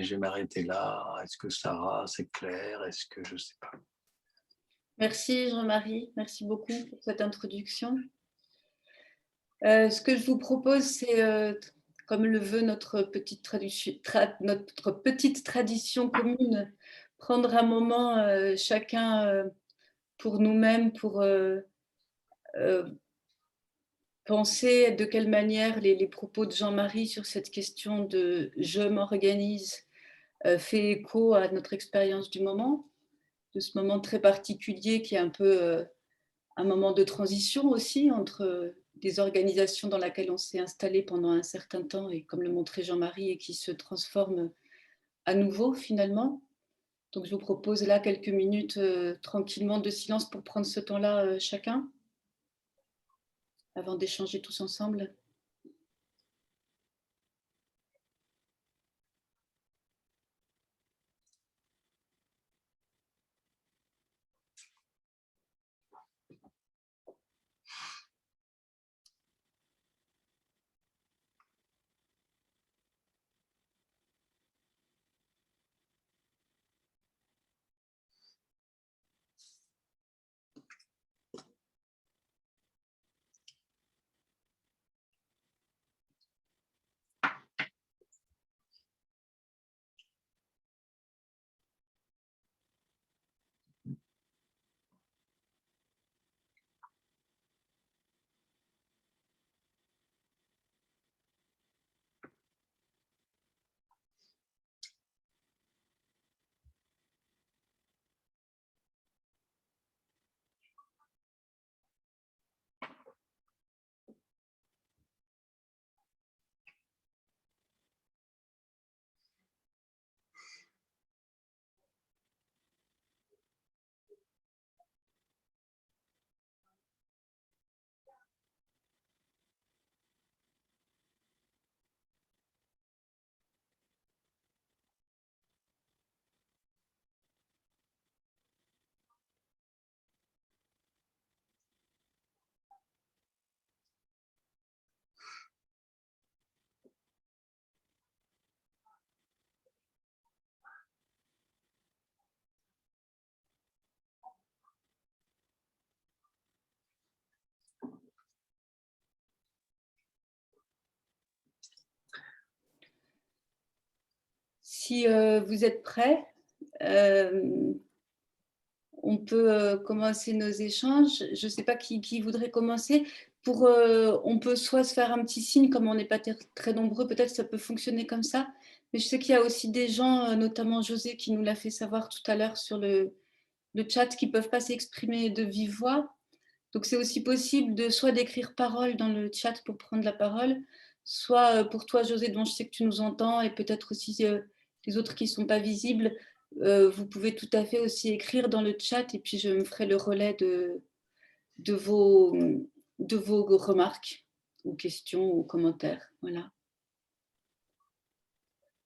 là. Est-ce que Sarah, c'est clair? Est-ce que je sais pas? Merci Jean-Marie, merci beaucoup pour cette introduction. Ce que je vous propose, c'est, comme le veut notre petite tradition commune, prendre un moment chacun pour nous-mêmes, pour penser de quelle manière les propos de Jean-Marie sur cette question de je m'organise fait écho à notre expérience du moment, de ce moment très particulier qui est un peu un moment de transition aussi entre des organisations dans lesquelles on s'est installé pendant un certain temps et comme le montrait Jean-Marie et qui se transforment à nouveau finalement. Donc je vous propose là quelques minutes tranquillement de silence pour prendre ce temps-là chacun avant d'échanger tous ensemble. si vous êtes prêts, on peut commencer nos échanges. Je ne sais pas qui voudrait commencer. On peut soit se faire un petit signe, comme on n'est pas très nombreux, peut-être ça peut fonctionner comme ça. Mais je sais qu'il y a aussi des gens, notamment José, qui nous l'a fait savoir tout à l'heure sur le chat, qui ne peuvent pas s'exprimer de vive voix. Donc c'est aussi possible soit d'écrire parole dans le chat pour prendre la parole, soit pour toi, José, dont je sais que tu nous entends, et peut-être aussi les autres qui ne sont pas visibles, vous pouvez tout à fait aussi écrire dans le chat, et puis je me ferai le relais de vos remarques ou questions ou commentaires. Voilà.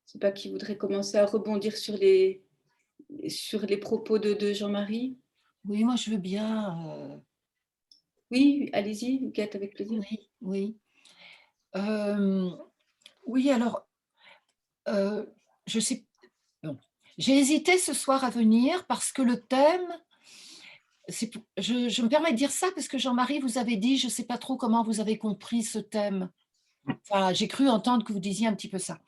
Je ne sais pas qui voudrait commencer à rebondir sur les propos de Jean-Marie. Oui, moi je veux bien. Oui, allez-y, Huguette, avec plaisir. Oui, oui. Oui, alors, je sais. Bon. J'ai hésité ce soir à venir parce que le thème, je me permets de dire ça parce que Jean-Marie, vous avez dit, je ne sais pas trop comment vous avez compris ce thème. Enfin, j'ai cru entendre que vous disiez un petit peu ça.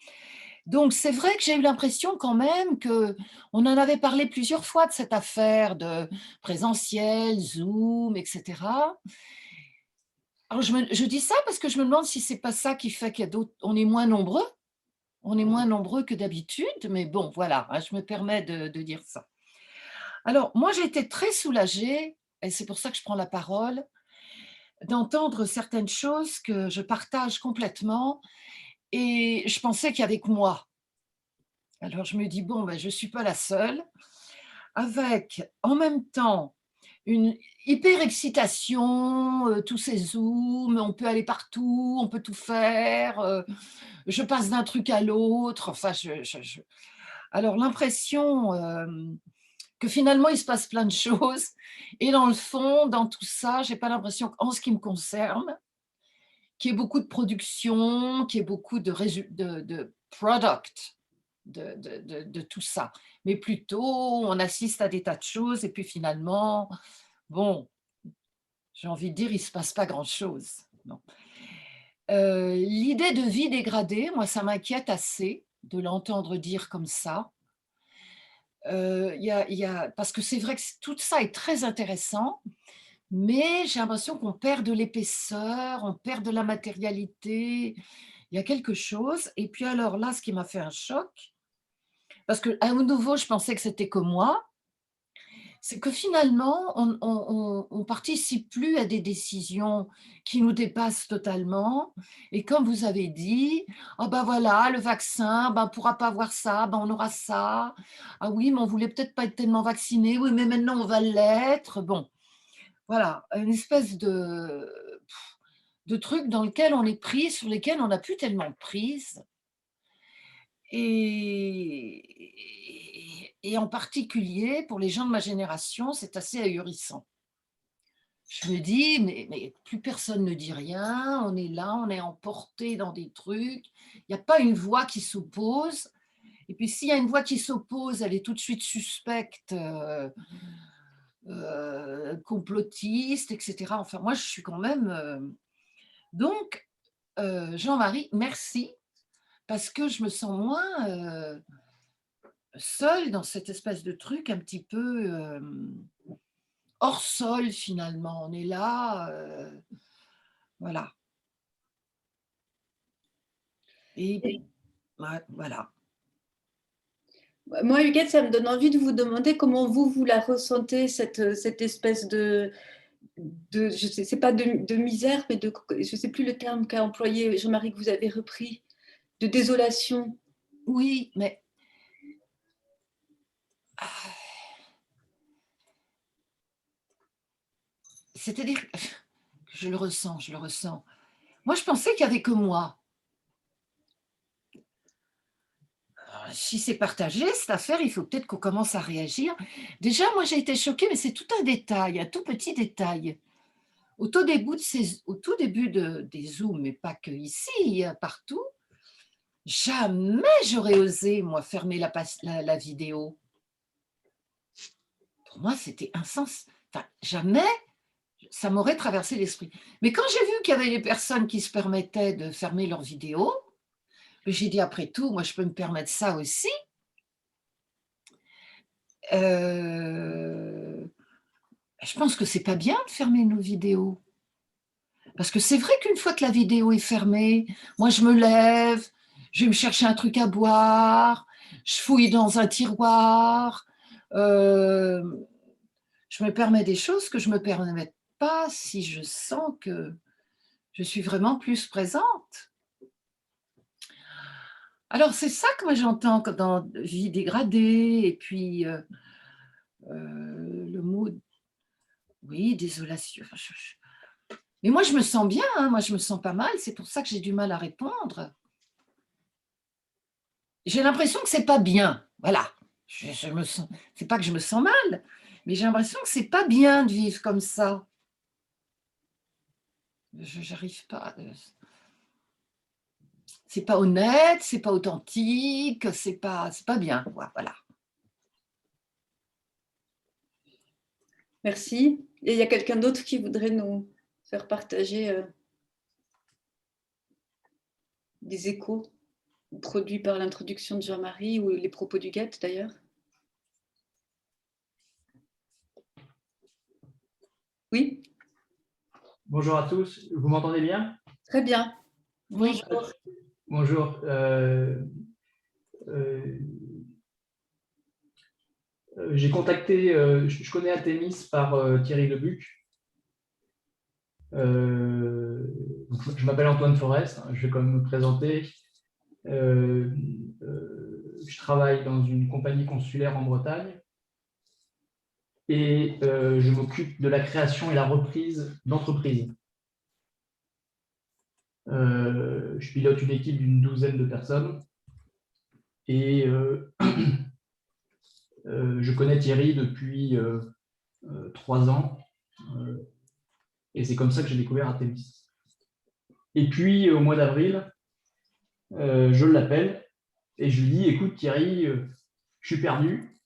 Donc, c'est vrai que j'ai eu l'impression quand même qu'on en avait parlé plusieurs fois de cette affaire de présentiel, Zoom, etc. Alors, je dis ça parce que je me demande si ce n'est pas ça qui fait qu'on est moins nombreux. On est moins nombreux que d'habitude, mais bon, voilà, je me permets de dire ça. Alors, moi, j'ai été très soulagée, et c'est pour ça que je prends la parole, d'entendre certaines choses que je partage complètement, et je pensais qu'il y avait que moi. Alors, je me dis, bon, ben, je ne suis pas la seule, avec en même temps une hyper excitation, tous ces zooms, on peut aller partout, on peut tout faire, je passe d'un truc à l'autre, enfin, alors l'impression que finalement il se passe plein de choses, et dans le fond, dans tout ça, j'ai pas l'impression qu'en ce qui me concerne, qu'il y ait beaucoup de production, qu'il y ait beaucoup de product, de tout ça, mais plutôt on assiste à des tas de choses, et puis finalement, bon, j'ai envie de dire, il ne se passe pas grand-chose. Non. L'idée de vie dégradée, moi, ça m'inquiète assez de l'entendre dire comme ça. Parce que c'est vrai que tout ça est très intéressant, mais j'ai l'impression qu'on perd de l'épaisseur, on perd de la matérialité. Il y a quelque chose. Et puis alors là, ce qui m'a fait un choc, parce que à nouveau, je pensais que c'était que moi, c'est que finalement, on participe plus à des décisions qui nous dépassent totalement. Et comme vous avez dit, oh ben voilà, le vaccin, ben on ne pourra pas avoir ça, ben on aura ça. Ah oui, mais on voulait peut-être pas être tellement vacciné. Oui, mais maintenant on va l'être. Bon, voilà, une espèce de truc dans lequel on est pris, sur lesquels on n'a plus tellement de prise. Et en particulier, pour les gens de ma génération, c'est assez ahurissant. Je me dis, mais plus personne ne dit rien, on est là, on est emporté dans des trucs, il n'y a pas une voix qui s'oppose. Et puis s'il y a une voix qui s'oppose, elle est tout de suite suspecte, complotiste, etc. Enfin, moi, je suis quand même... Donc, Jean-Marie, merci, parce que je me sens moins seule dans cette espèce de truc un petit peu hors sol, finalement. On est là, voilà. Et ouais, voilà. Moi, Huguette, ça me donne envie de vous demander comment vous la ressentez, cette espèce je ne sais pas de misère, mais je ne sais plus le terme qu'a employé Jean-Marie, que vous avez repris, de désolation. Oui, mais c'est-à-dire, je le ressens, je le ressens. Moi, je pensais qu'il n'y avait que moi. Alors, si c'est partagé, cette affaire, il faut peut-être qu'on commence à réagir. Déjà, moi, j'ai été choquée, mais c'est tout un détail, un tout petit détail. Au tout début des Zooms, mais pas que ici, partout, jamais j'aurais osé, moi, fermer la vidéo. Pour moi, c'était insensé. Enfin, jamais ça m'aurait traversé l'esprit. Mais quand j'ai vu qu'il y avait des personnes qui se permettaient de fermer leur vidéo, j'ai dit, après tout, moi, je peux me permettre ça aussi. je pense que c'est pas bien de fermer nos vidéos. Parce que c'est vrai qu'une fois que la vidéo est fermée, moi je me lève, je vais me chercher un truc à boire, je fouille dans un tiroir, euh, je me permets des choses que je ne me permets pas si je sens que je suis vraiment plus présente. Alors c'est ça que moi j'entends dans vie dégradée, et puis le mot, oui, désolation. Mais moi je me sens bien, hein, moi je me sens pas mal, c'est pour ça que j'ai du mal à répondre. J'ai l'impression que c'est pas bien, voilà. Je me sens, c'est pas que je me sens mal, mais j'ai l'impression que c'est pas bien de vivre comme ça. J'arrive pas. C'est pas honnête, c'est pas authentique, c'est pas bien, quoi, voilà. Merci. Et il y a quelqu'un d'autre qui voudrait nous faire partager des échos produits par l'introduction de Jean-Marie ou les propos du guet d'ailleurs? Oui. Bonjour à tous, vous m'entendez bien? Très bien. Oui. Bonjour. Bonjour. J'ai contacté, je connais Athémis par Thierry Lebuc. Je m'appelle Antoine Forest, je vais quand même me présenter. Je travaille dans une compagnie consulaire en Bretagne et je m'occupe de la création et la reprise d'entreprises. Je pilote une équipe d'une 12aine de personnes et je connais Thierry depuis 3 ans et c'est comme ça que j'ai découvert Athémis. Et puis au mois d'avril, je l'appelle et je lui dis: écoute Thierry, je suis perdu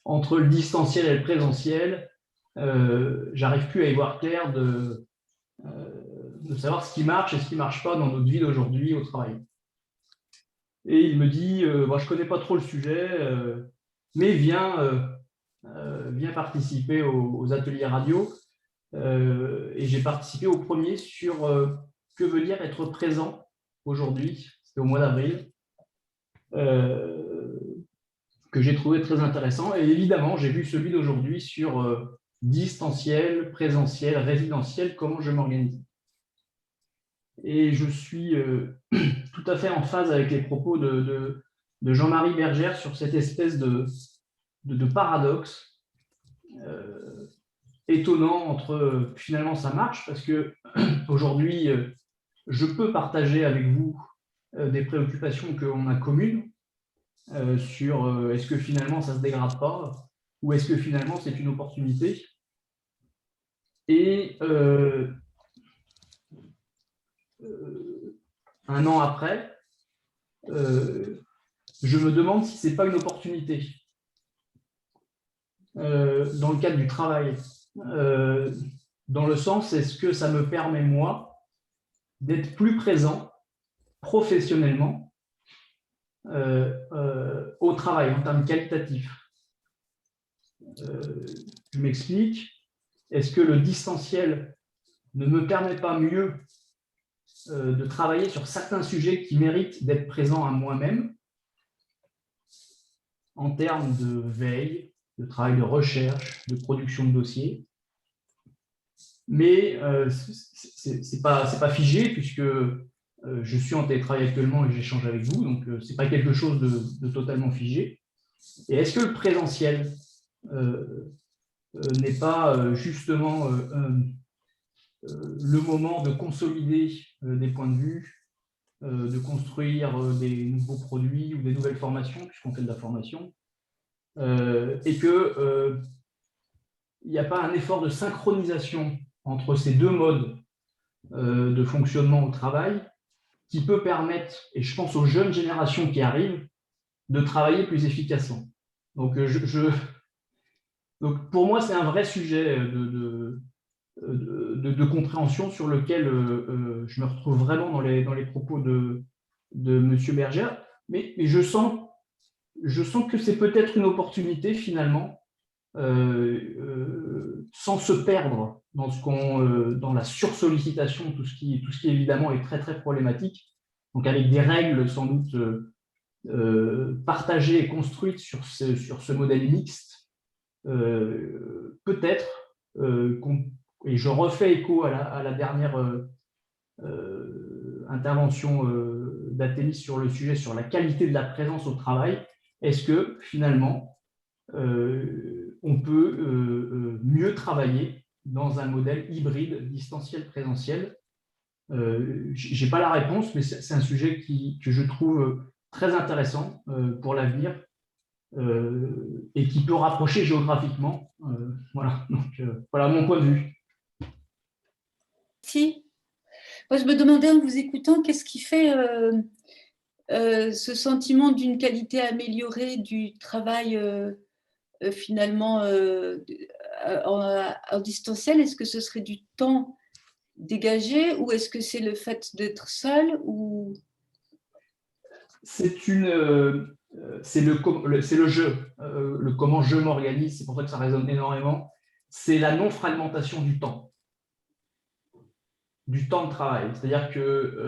entre le distanciel et le présentiel, j'arrive plus à y voir clair de savoir ce qui marche et ce qui ne marche pas dans notre vie d'aujourd'hui au travail. Et il me dit: bon, je ne connais pas trop le sujet, mais viens participer aux ateliers radio. Et j'ai participé au premier sur que veut dire être présent aujourd'hui, c'était au mois d'avril, que j'ai trouvé très intéressant. Et évidemment, j'ai vu celui d'aujourd'hui sur distanciel, présentiel, résidentiel, comment je m'organise. Et je suis tout à fait en phase avec les propos de Jean-Marie Bergère sur cette espèce de paradoxe étonnant entre finalement ça marche parce que aujourd'hui je peux partager avec vous des préoccupations qu'on a communes sur est-ce que finalement ça ne se dégrade pas ou est-ce que finalement c'est une opportunité. Et un an après, je me demande si ce n'est pas une opportunité dans le cadre du travail. Dans le sens, est-ce que ça me permet, moi, d'être plus présent professionnellement au travail en termes qualitatifs. Je m'explique. Est-ce que le distanciel ne me permet pas mieux de travailler sur certains sujets qui méritent d'être présents à moi-même en termes de veille, de travail de recherche, de production de dossiers? Mais c'est pas figé puisque je suis en télétravail actuellement et j'échange avec vous, donc ce n'est pas quelque chose de totalement figé. Et est-ce que le présentiel n'est pas justement le moment de consolider des points de vue, de construire des nouveaux produits ou des nouvelles formations, puisqu'on fait de la formation, et qu'il n'y a pas un effort de synchronisation entre ces deux modes de fonctionnement au travail qui peut permettre, et je pense aux jeunes générations qui arrivent, de travailler plus efficacement. Donc, donc pour moi, c'est un vrai sujet de compréhension sur lequel je me retrouve vraiment dans les propos de M. Bergère, mais je sens je sens que c'est peut-être une opportunité finalement, sans se perdre dans la sursollicitation, tout ce qui évidemment est très très problématique. Donc avec des règles sans doute partagées et construites sur ce modèle mixte, peut-être, et je refais écho à la dernière intervention d'Athémis sur le sujet, sur la qualité de la présence au travail, est-ce que finalement, on peut mieux travailler dans un modèle hybride, distanciel-présentiel? Je n'ai pas la réponse, mais c'est un sujet que je trouve très intéressant pour l'avenir et qui peut rapprocher géographiquement. Voilà, donc voilà mon point de vue. Si. Moi, je me demandais en vous écoutant, qu'est-ce qui fait ce sentiment d'une qualité améliorée du travail finalement en distanciel? Est-ce que ce serait du temps dégagé ou est-ce que c'est le fait d'être seul ou... C'est le jeu, le comment je m'organise, c'est pour ça que ça résonne énormément. C'est la non-fragmentation du temps de travail. C'est-à-dire que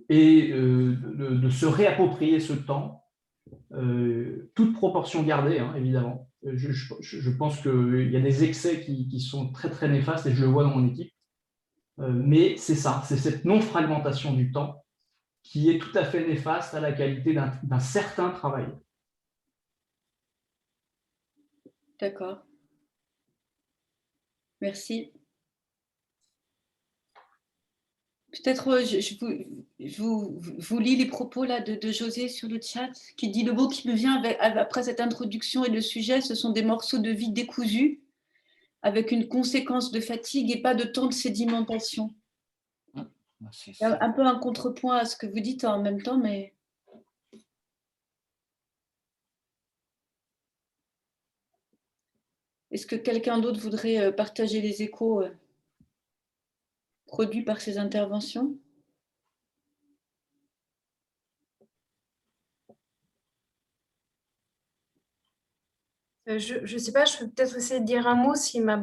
de se réapproprier ce temps, toute proportion gardée, hein, évidemment. Je pense qu'il y a des excès qui sont très très néfastes et je le vois dans mon équipe. Mais c'est ça, c'est cette non-fragmentation du temps qui est tout à fait néfaste à la qualité d'un certain travail. D'accord. Merci. Peut-être je vous lis les propos là, de José sur le chat, qui dit: le mot qui me vient après cette introduction et le sujet, ce sont des morceaux de vie décousus, avec une conséquence de fatigue et pas de temps de sédimentation. C'est un peu un contrepoint à ce que vous dites en même temps, mais... Est-ce que quelqu'un d'autre voudrait partager les échos produits par ces interventions? Je ne sais pas, je peux peut-être essayer de dire un mot si ma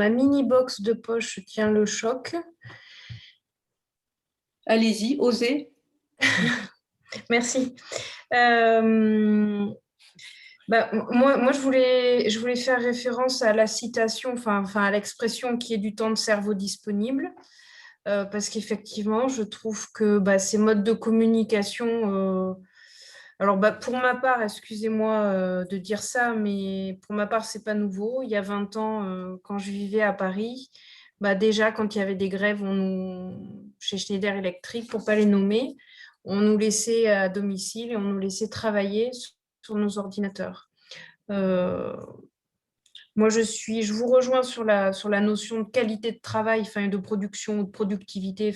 mini box de poche tient le choc. Allez-y, osez. Merci. Moi, je voulais faire référence à la citation, enfin à l'expression qui est du temps de cerveau disponible, parce qu'effectivement, je trouve que ces modes de communication, alors pour ma part, excusez-moi de dire ça, mais pour ma part, c'est pas nouveau. Il y a 20 ans, quand je vivais à Paris, déjà, quand il y avait des grèves, chez Schneider Electric, pour pas les nommer, on nous laissait à domicile et on nous laissait travailler sur nos ordinateurs. Moi, je vous rejoins sur la notion de qualité de travail, de production ou de productivité,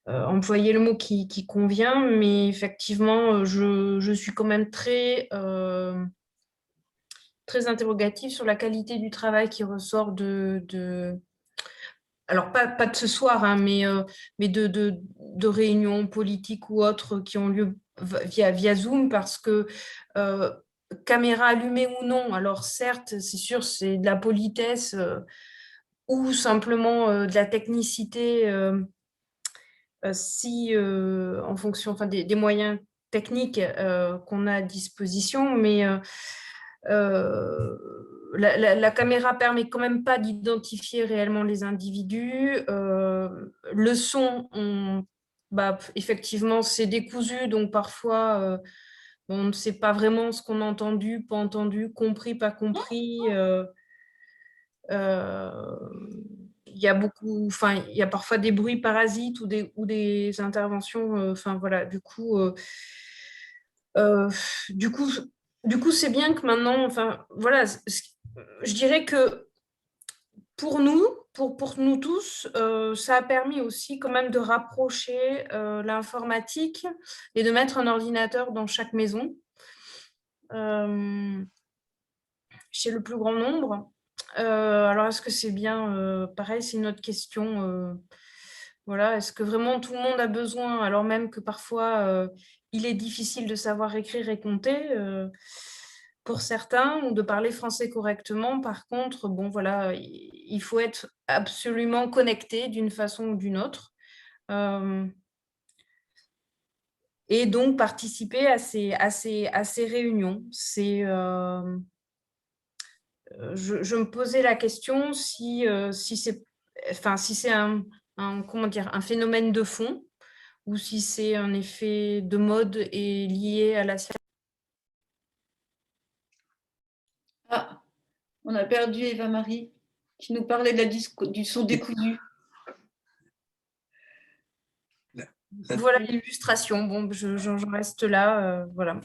employer le mot qui convient, mais effectivement, je suis quand même très interrogative sur la qualité du travail qui ressort alors pas de ce soir, hein, mais de réunions politiques ou autres qui ont lieu via Zoom, parce que caméra allumée ou non, alors certes, c'est sûr, c'est de la politesse ou simplement de la technicité si en fonction des moyens techniques qu'on a à disposition, mais la caméra permet quand même pas d'identifier réellement les individus. Le son, effectivement, c'est décousu, donc parfois on ne sait pas vraiment ce qu'on a entendu, pas entendu, compris, pas compris. Il y a parfois des bruits parasites ou des interventions. Voilà, du coup, c'est bien que maintenant, voilà, je dirais que pour nous tous, ça a permis aussi quand même de rapprocher l'informatique et de mettre un ordinateur dans chaque maison, chez le plus grand nombre. Alors, est-ce que c'est bien? Pareil, c'est une autre question. Voilà, est-ce que vraiment tout le monde a besoin, alors même que parfois il est difficile de savoir écrire et compter pour certains, ou de parler français correctement. Par contre, bon voilà, il faut être absolument connecté d'une façon ou d'une autre. Et donc participer à ces réunions. Je me posais la question si c'est comment dire, un phénomène de fond, ou si c'est un effet de mode et lié à la science. Ah, on a perdu Eva-Marie, qui nous parlait du son décousu. Voilà l'illustration. Bon, j'en reste là. Voilà.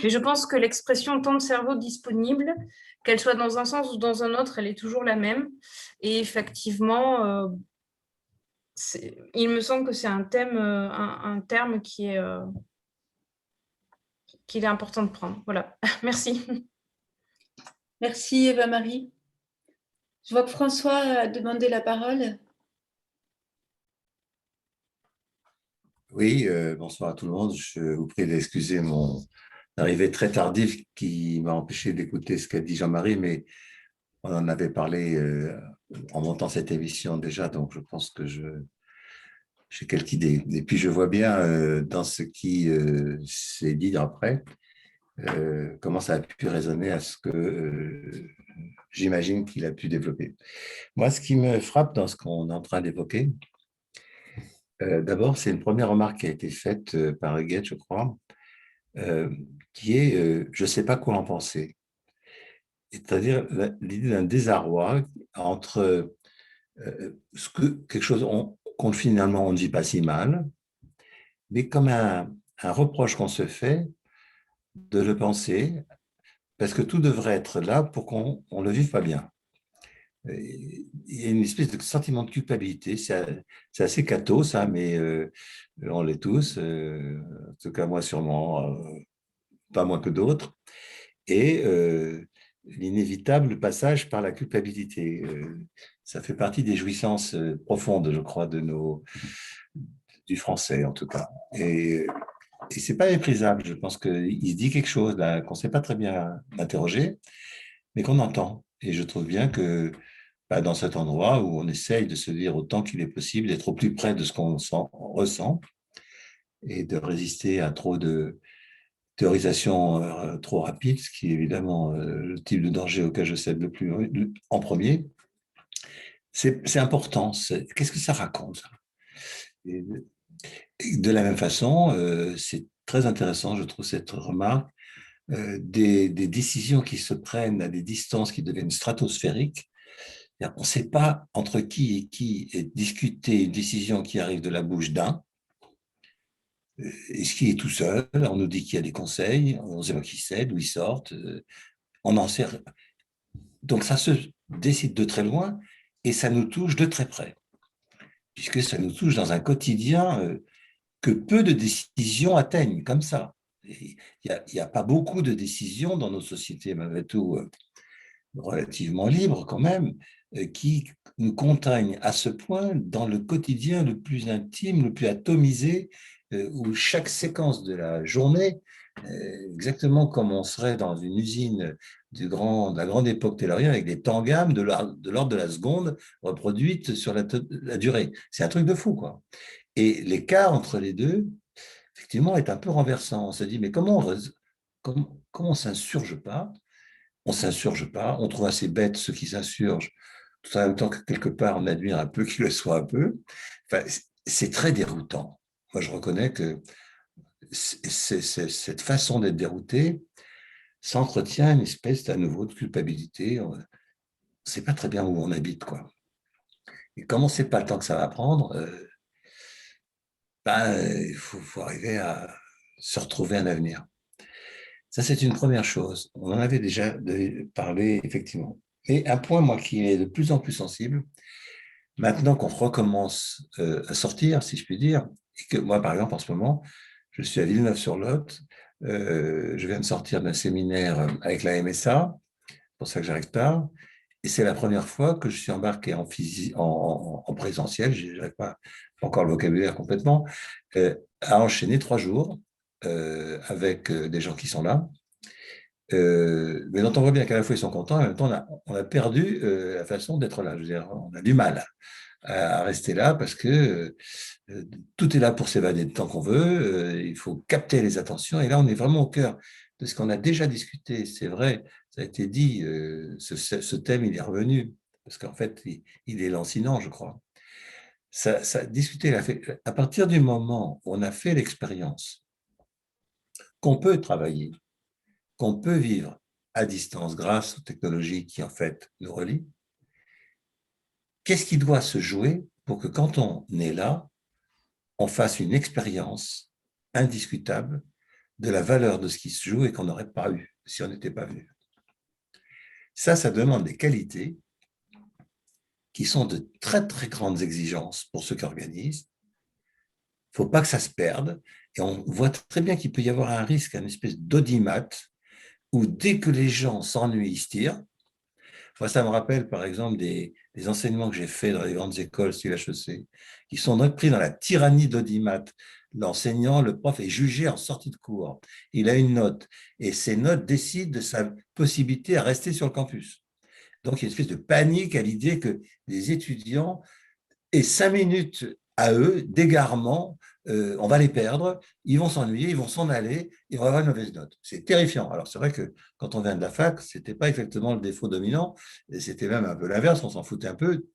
Mais je pense que l'expression temps de cerveau disponible, qu'elle soit dans un sens ou dans un autre, elle est toujours la même. Et effectivement, il me semble que c'est un terme qu'il est important de prendre. Voilà. Merci. Merci Eva-Marie. Je vois que François a demandé la parole. Oui, bonsoir à tout le monde. Je vous prie d'excuser mon arrivée très tardive qui m'a empêché d'écouter ce qu'a dit Jean-Marie, mais on en avait parlé en montant cette émission déjà, donc je pense que j'ai quelques idées. Et puis je vois bien dans ce qui s'est dit après, comment ça a pu résonner à ce que j'imagine qu'il a pu développer. Moi, ce qui me frappe dans ce qu'on est en train d'évoquer, d'abord, c'est une première remarque qui a été faite par Huguette, je crois, qui est je ne sais pas quoi en penser. C'est-à-dire l'idée d'un désarroi entre quelque chose qu'on finalement on ne vit pas si mal, mais comme un reproche qu'on se fait de le penser, parce que tout devrait être là pour qu'on ne le vive pas bien. Il y a une espèce de sentiment de culpabilité, c'est assez catho ça, mais on l'est tous, en tout cas moi sûrement, pas moins que d'autres, et l'inévitable passage par la culpabilité. Ça fait partie des jouissances profondes, je crois, du français en tout cas. Et c'est pas méprisable, je pense qu'il se dit quelque chose là, qu'on ne sait pas très bien interroger, mais qu'on entend. Et je trouve bien que dans cet endroit où on essaye de se dire autant qu'il est possible d'être au plus près de ce qu'on ressent et de résister à trop de théorisation trop rapide, ce qui est évidemment le type de danger auquel je cède le plus en premier, c'est important. Qu'est-ce que ça raconte? Et de la même façon, c'est très intéressant, je trouve, cette remarque, des décisions qui se prennent à des distances qui deviennent stratosphériques. On ne sait pas entre qui et qui est discuté une décision qui arrive de la bouche d'un. Est-ce qu'il est tout seul? On nous dit qu'il y a des conseils, on ne sait pas qui c'est, d'où ils sortent. On en sait. Donc ça se décide de très loin et ça nous touche de très près, puisque ça nous touche dans un quotidien que peu de décisions atteignent comme ça. Il n'y a pas beaucoup de décisions dans nos sociétés, malgré tout, relativement libres quand même, qui nous contraignent à ce point dans le quotidien le plus intime, le plus atomisé, où chaque séquence de la journée, exactement comme on serait dans une usine de la grande époque taylorienne avec des temps gammes de l'ordre de la seconde reproduites sur la durée. C'est un truc de fou, quoi. Et l'écart entre les deux, effectivement, est un peu renversant. On se dit, mais comment on ne s'insurge pas? On ne s'insurge pas, on trouve assez bête ceux qui s'insurgent, tout en même temps que quelque part on admire un peu qu'ils le soient un peu. Enfin, c'est très déroutant. Moi, je reconnais que cette façon d'être dérouté s'entretient une espèce à nouveau de culpabilité. On ne sait pas très bien où on habite, quoi. Et comme on ne sait pas le temps que ça va prendre, il faut arriver à se retrouver un avenir. Ça, c'est une première chose. On en avait déjà parlé, effectivement. Et un point, moi, qui est de plus en plus sensible, maintenant qu'on recommence à sortir, si je puis dire, et que moi, par exemple, en ce moment, je suis à Villeneuve-sur-Lot, je viens de sortir d'un séminaire avec la MSA, c'est pour ça que j'arrive tard, Et c'est la première fois que je suis embarqué en présentiel, je n'avais pas encore le vocabulaire complètement, à enchaîner 3 jours avec des gens qui sont là. Mais dont on voit bien qu'à la fois ils sont contents, et en même temps on a perdu la façon d'être là. Je veux dire, on a du mal à rester là parce que tout est là pour s'évader de temps qu'on veut, il faut capter les attentions, et là on est vraiment au cœur de ce qu'on a déjà discuté. C'est vrai, ça a été dit, ce thème il est revenu, parce qu'en fait il est lancinant, je crois. Discuter, à partir du moment où on a fait l'expérience qu'on peut travailler, qu'on peut vivre à distance grâce aux technologies qui en fait nous relient, qu'est-ce qui doit se jouer pour que quand on est là, on fasse une expérience indiscutable de la valeur de ce qui se joue et qu'on n'aurait pas eu si on n'était pas venu. Ça demande des qualités qui sont de très, très grandes exigences pour ceux qui organisent. Il ne faut pas que ça se perde. Et on voit très bien qu'il peut y avoir un risque, une espèce d'audimat, où dès que les gens s'ennuient, ils se tirent. Moi, ça me rappelle, par exemple, des enseignements que j'ai faits dans les grandes écoles, style HEC, qui sont donc pris dans la tyrannie d'audimat. L'enseignant, le prof est jugé en sortie de cours. Il a une note, et ces notes décident de sa possibilité à rester sur le campus. Donc, il y a une espèce de panique à l'idée que les étudiants aient 5 minutes à eux d'égarement, on va les perdre, ils vont s'ennuyer, ils vont s'en aller, et on va avoir une mauvaise note. C'est terrifiant. Alors, c'est vrai que quand on vient de la fac, ce n'était pas exactement le défaut dominant, c'était même un peu l'inverse, on s'en foutait un peu,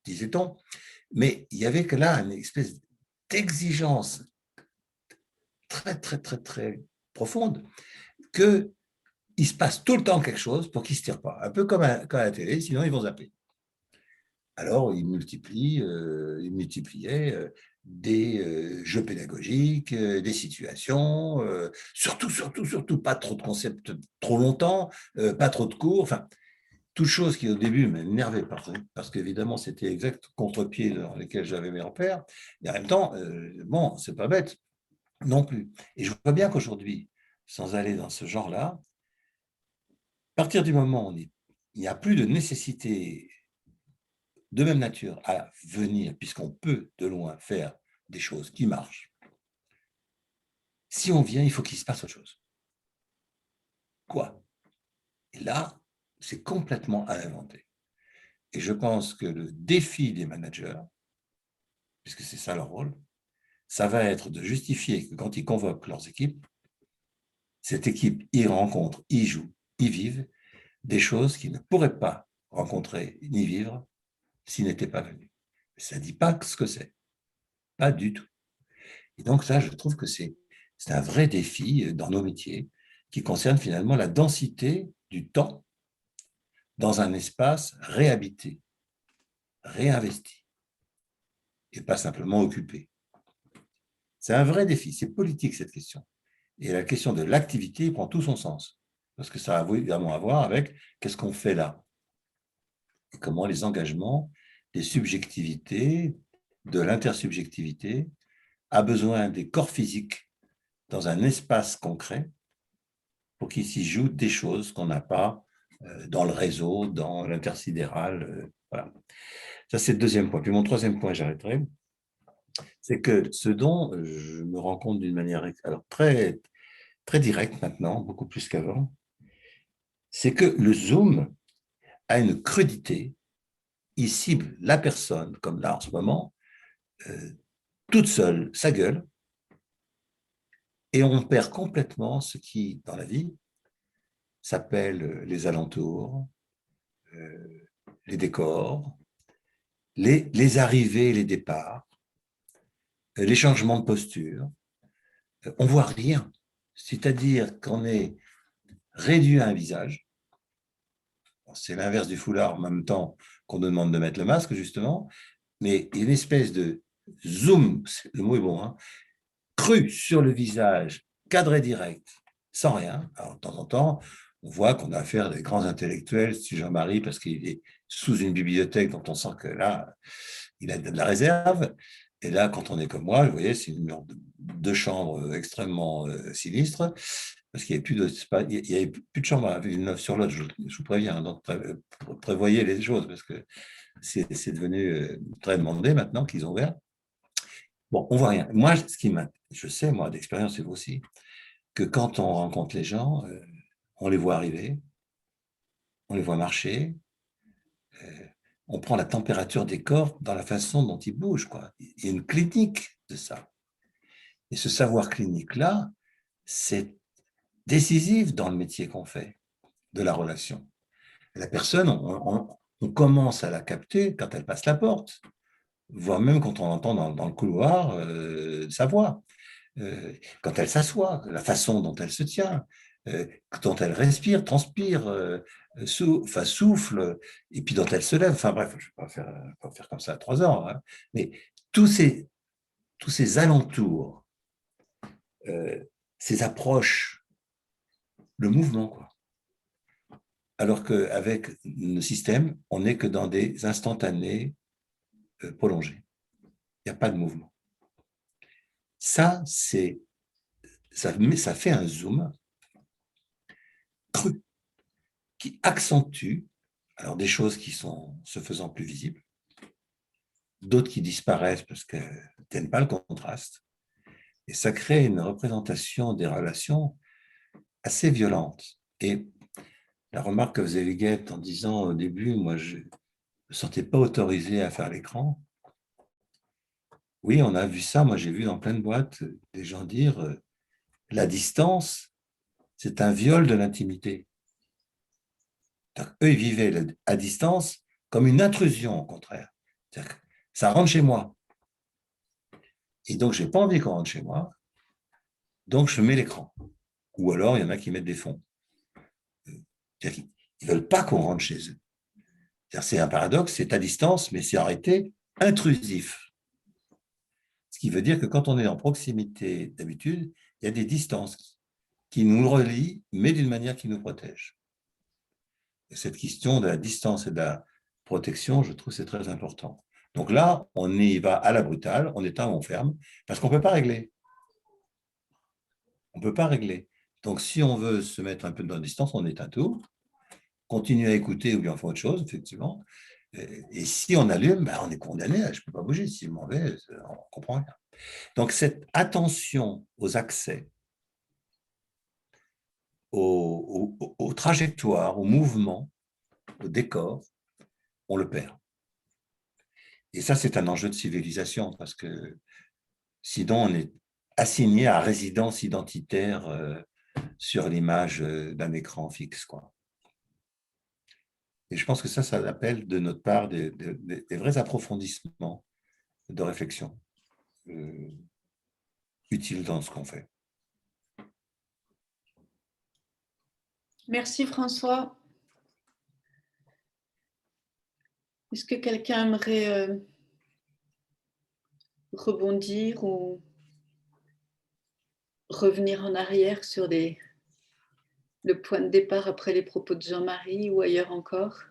disait-on, mais il y avait que là une espèce d'exigence très, très, très, très profonde qu'il se passe tout le temps quelque chose pour qu'ils ne se tirent pas. Un peu comme à la télé, sinon ils vont zapper. Alors, ils multipliaient des jeux pédagogiques, des situations, surtout pas trop de concepts trop longtemps, pas trop de cours, enfin, toutes choses qui au début m'énervaient parce qu'évidemment, c'était exact contre-pied dans lesquels j'avais mes repères, et en même temps, bon, c'est pas bête non plus. Et je vois bien qu'aujourd'hui, sans aller dans ce genre-là, à partir du moment où il n'y a plus de nécessité de même nature à venir, puisqu'on peut de loin faire des choses qui marchent, si on vient, il faut qu'il se passe autre chose. Quoi? Et là, c'est complètement à inventer. Et je pense que le défi des managers, puisque c'est ça leur rôle, ça va être de justifier que quand ils convoquent leurs équipes, cette équipe y rencontre, y joue, y vive des choses qu'ils ne pourraient pas rencontrer ni vivre s'ils n'étaient pas venus. Ça ne dit pas ce que c'est. Pas du tout. Et donc ça, je trouve que c'est un vrai défi dans nos métiers qui concerne finalement la densité du temps dans un espace réhabité, réinvesti, et pas simplement occupé. C'est un vrai défi, c'est politique cette question. Et la question de l'activité prend tout son sens, parce que ça a évidemment à voir avec qu'est-ce qu'on fait là, et comment les engagements des subjectivités, de l'intersubjectivité, a besoin des corps physiques dans un espace concret pour qu'il s'y joue des choses qu'on n'a pas dans le réseau, dans l'intersidéral. Voilà. Ça, c'est le deuxième point. Puis mon troisième point, j'arrêterai, c'est que ce dont je me rends compte d'une manière alors très, très directe maintenant, beaucoup plus qu'avant, c'est que le Zoom a une crudité. Il cible la personne, comme là en ce moment, toute seule, sa gueule, et on perd complètement ce qui, dans la vie, s'appelle les alentours, les décors, les arrivées et les départs, les changements de posture. On ne voit rien. C'est-à-dire qu'on est réduit à un visage. C'est l'inverse du foulard en même temps qu'on nous demande de mettre le masque, justement, mais une espèce de zoom, le mot est bon, hein, cru sur le visage, cadré direct, sans rien. Alors, de temps en temps, on voit qu'on a affaire à des grands intellectuels, c'est Jean-Marie, parce qu'il est sous une bibliothèque dont on sent que là, il a de la réserve. Et là, quand on est comme moi, vous voyez, c'est une mur de 2 chambres extrêmement sinistre, parce qu'il n'y avait plus de, il y avait plus de chambres à Villeneuve-sur-Lot, je vous préviens, hein, donc prévoyez les choses, parce que c'est devenu très demandé maintenant qu'ils ont ouvert. Bon, on voit rien. Moi, je sais, moi, d'expérience, et vous aussi, que quand on rencontre les gens, on les voit arriver, on les voit marcher, on prend la température des corps dans la façon dont ils bougent, quoi. Il y a une clinique de ça. Et ce savoir clinique-là, c'est décisif dans le métier qu'on fait, de la relation. La personne, on commence à la capter quand elle passe la porte, voire même quand on entend dans le couloir sa voix. Quand elle s'assoit, la façon dont elle se tient, dont elle respire, transpire, souffle, et puis dont elle se lève. Enfin bref, je ne vais pas faire comme ça à 3 heures, hein, mais tous ces alentours, ces approches, le mouvement, quoi. Alors qu'avec le système, on n'est que dans des instantanés prolongés. Il n'y a pas de mouvement. Ça fait un zoom cru qui accentue alors des choses qui sont se faisant plus visibles, d'autres qui disparaissent parce qu'elles ne tiennent pas le contraste, et ça crée une représentation des relations assez violente. Et la remarque que faisait Huguette en disant au début, moi je ne me sentais pas autorisé à faire l'écran. Oui, on a vu ça, moi j'ai vu dans plein de boîtes des gens dire la distance, c'est un viol de l'intimité. Eux, ils vivaient à distance comme une intrusion, au contraire. Ça rentre chez moi. Et donc, je n'ai pas envie qu'on rentre chez moi. Donc, je mets l'écran. Ou alors, il y en a qui mettent des fonds. Ils ne veulent pas qu'on rentre chez eux. C'est un paradoxe, c'est à distance, mais c'est arrêté intrusif. Ce qui veut dire que quand on est en proximité d'habitude, il y a des distances qui nous relient, mais d'une manière qui nous protège. Et cette question de la distance et de la protection, je trouve que c'est très important. Donc là, on y va à la brutale, on éteint, on ferme, parce qu'on ne peut pas régler. On ne peut pas régler. Donc si on veut se mettre un peu dans la distance, on éteint tout, continue à écouter ou bien on fait autre chose, effectivement. Et si on allume, ben on est condamné, je ne peux pas bouger. Si je m'en vais, on ne comprend rien. Donc cette attention aux accès, aux trajectoires, aux mouvements, au décor, on le perd. Et ça, c'est un enjeu de civilisation, parce que sinon, on est assigné à résidence identitaire sur l'image d'un écran fixe, quoi. Et je pense que ça appelle de notre part des vrais approfondissements de réflexion utiles dans ce qu'on fait. Merci François. Est-ce que quelqu'un aimerait rebondir ou revenir en arrière sur le point de départ après les propos de Jean-Marie ou ailleurs encore?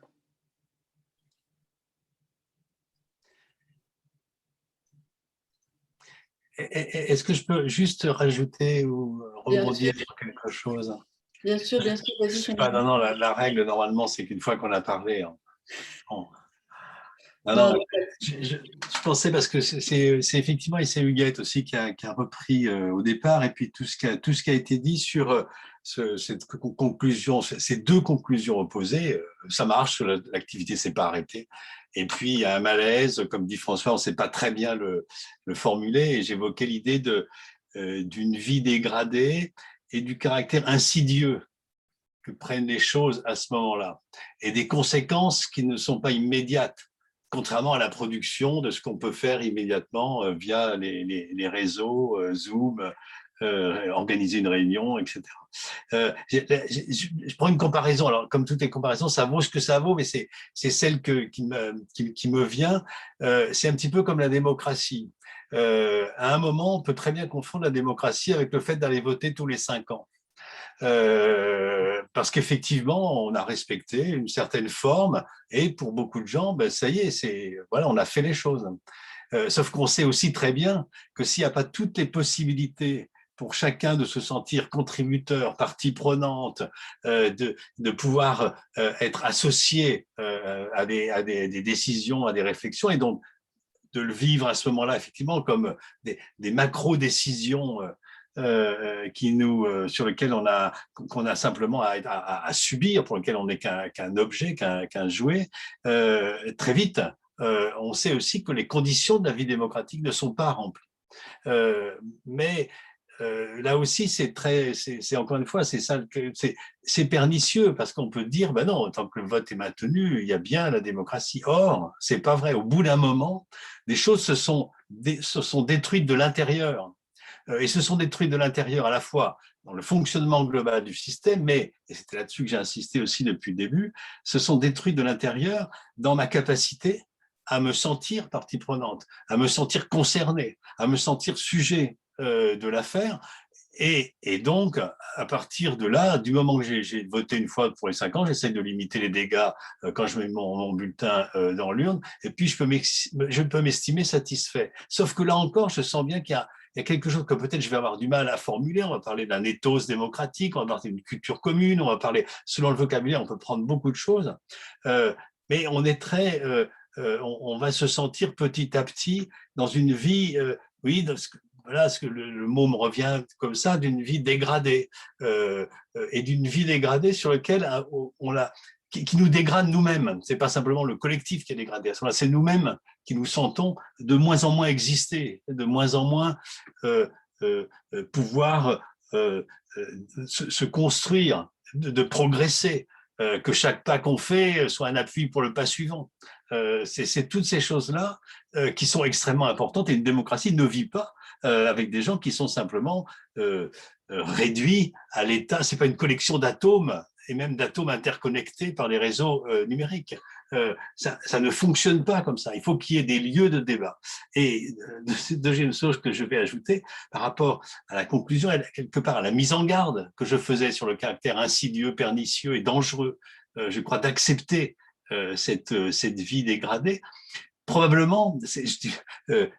Est-ce que je peux juste rajouter ou rebondir sur quelque chose? Bien sûr, vas-y. Non, la règle, normalement, c'est qu'une fois qu'on a parlé, je pensais, parce que c'est effectivement, et c'est Huguette aussi qui a repris au départ, et puis tout ce qui a été dit sur cette conclusion, ces deux conclusions opposées, ça marche, l'activité ne s'est pas arrêtée. Et puis, il y a un malaise, comme dit François, on ne sait pas très bien le formuler, et j'évoquais l'idée d'une vie dégradée et du caractère insidieux que prennent les choses à ce moment-là, et des conséquences qui ne sont pas immédiates, contrairement à la production de ce qu'on peut faire immédiatement via les réseaux, Zoom, organiser une réunion, etc. Je prends une comparaison. Alors, comme toutes les comparaisons, ça vaut ce que ça vaut, mais c'est celle qui me vient. C'est un petit peu comme la démocratie. À un moment, on peut très bien confondre la démocratie avec le fait d'aller voter tous les 5 ans. Parce qu'effectivement, on a respecté une certaine forme, et pour beaucoup de gens, ben, ça y est, voilà, on a fait les choses. Sauf qu'on sait aussi très bien que s'il n'y a pas toutes les possibilités pour chacun de se sentir contributeur, partie prenante, de pouvoir être associé à des décisions, à des réflexions, et donc de le vivre à ce moment-là, effectivement, comme des macro-décisions sur lesquelles qu'on a simplement à subir, pour lesquelles on n'est qu'un objet, qu'un jouet, très vite, on sait aussi que les conditions de la vie démocratique ne sont pas remplies. Mais là aussi, c'est encore une fois, c'est pernicieux, parce qu'on peut dire, ben non, tant que le vote est maintenu, il y a bien la démocratie. Or, c'est pas vrai. Au bout d'un moment, des choses se sont détruites de l'intérieur. Et se sont détruites de l'intérieur à la fois dans le fonctionnement global du système, mais, et c'était là-dessus que j'ai insisté aussi depuis le début, se sont détruites de l'intérieur dans ma capacité à me sentir partie prenante, à me sentir concerné, à me sentir sujet de l'affaire. Et donc, à partir de là, du moment que j'ai voté une fois pour les 5 ans, j'essaie de limiter les dégâts quand je mets mon bulletin dans l'urne, et puis je peux m'estimer satisfait. Sauf que là encore, je sens bien qu'il y a quelque chose que peut-être je vais avoir du mal à formuler. On va parler d'un ethos démocratique, on va parler d'une culture commune, on va parler, selon le vocabulaire, on peut prendre beaucoup de choses, mais on est on va se sentir petit à petit dans une vie, oui, voilà, ce que le mot me revient comme ça, d'une vie dégradée, et d'une vie dégradée sur laquelle qui nous dégrade nous-mêmes. C'est pas simplement le collectif qui est dégradé. À ce moment-là, c'est nous-mêmes qui nous sentons de moins en moins exister, de moins en moins pouvoir se construire, de progresser, que chaque pas qu'on fait soit un appui pour le pas suivant. C'est toutes ces choses-là qui sont extrêmement importantes, et une démocratie ne vit pas avec des gens qui sont simplement réduits à l'état. C'est pas une collection d'atomes, et même d'atomes interconnectés par les réseaux numériques. Ça ne fonctionne pas comme ça. Il faut qu'il y ait des lieux de débat. Et deuxième chose que je vais ajouter par rapport à la conclusion, quelque part à la mise en garde que je faisais sur le caractère insidieux, pernicieux et dangereux, je crois, d'accepter cette vie dégradée. Probablement,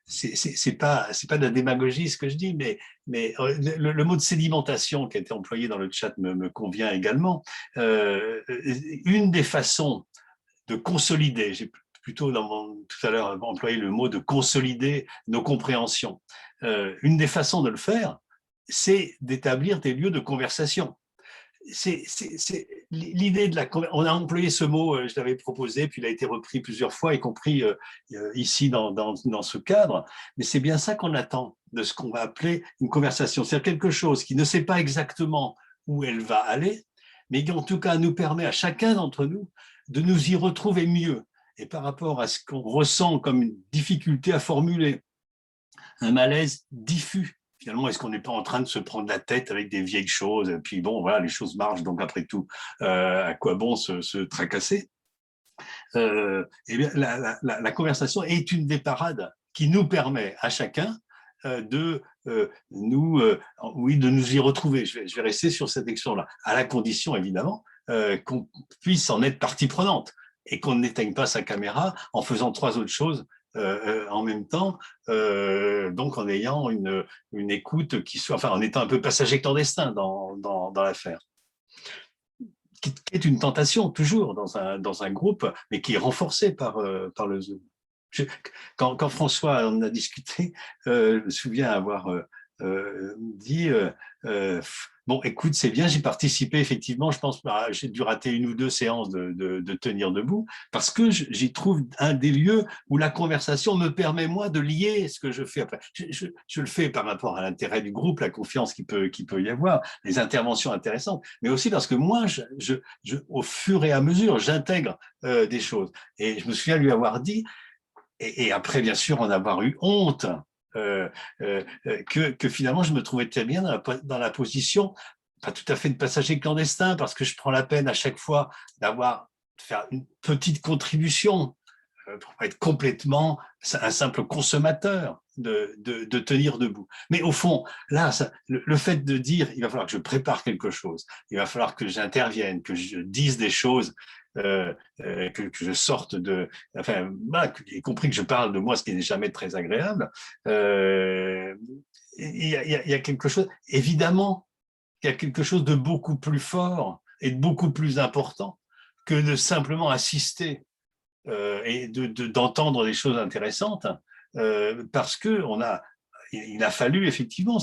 c'est pas de la démagogie ce que je dis, mais le mot de sédimentation qui a été employé dans le chat me convient également. Une des façons de consolider, j'ai plutôt tout à l'heure employé le mot de consolider nos compréhensions. Une des façons de le faire, c'est d'établir des lieux de conversation. C'est l'idée de on a employé ce mot, je l'avais proposé, puis il a été repris plusieurs fois, y compris ici dans ce cadre, mais c'est bien ça qu'on attend de ce qu'on va appeler une conversation. C'est quelque chose qui ne sait pas exactement où elle va aller, mais qui en tout cas nous permet à chacun d'entre nous de nous y retrouver mieux. Et par rapport à ce qu'on ressent comme une difficulté à formuler, un malaise diffus. Finalement, est-ce qu'on n'est pas en train de se prendre la tête avec des vieilles choses? Et puis bon, voilà, les choses marchent, donc après tout, à quoi bon se tracasser? Eh bien, la conversation est une des parades qui nous permet à chacun de nous y retrouver. Je vais rester sur cette action-là, à la condition évidemment qu'on puisse en être partie prenante et qu'on n'éteigne pas sa caméra en faisant 3 autres choses en même temps, donc en ayant une écoute qui soit, enfin en étant un peu passager clandestin dans l'affaire, qui est une tentation toujours dans un groupe, mais qui est renforcée par le Zoom. Quand François en a discuté, je me souviens avoir dit bon, écoute, c'est bien, j'ai participé effectivement, je pense j'ai dû rater 1 ou 2 séances de tenir debout, parce que j'y trouve un des lieux où la conversation me permet, moi, de lier ce que je fais après. Je le fais par rapport à l'intérêt du groupe, la confiance qu'il peut y avoir, les interventions intéressantes, mais aussi parce que moi, au fur et à mesure, j'intègre des choses. Et je me souviens lui avoir dit, et après, bien sûr, en avoir eu honte, que finalement je me trouvais très bien dans la position, pas tout à fait de passager clandestin, parce que je prends la peine à chaque fois de faire une petite contribution pour pas être complètement un simple consommateur de tenir debout. Mais au fond, là, le fait de dire, il va falloir que je prépare quelque chose, il va falloir que j'intervienne, que je dise des choses, que je sorte de, enfin, voilà, y compris que je parle de moi, ce qui n'est jamais très agréable. Il y a quelque chose, évidemment, il y a quelque chose de beaucoup plus fort et de beaucoup plus important que de simplement assister et d'entendre des choses intéressantes, parce que il a fallu effectivement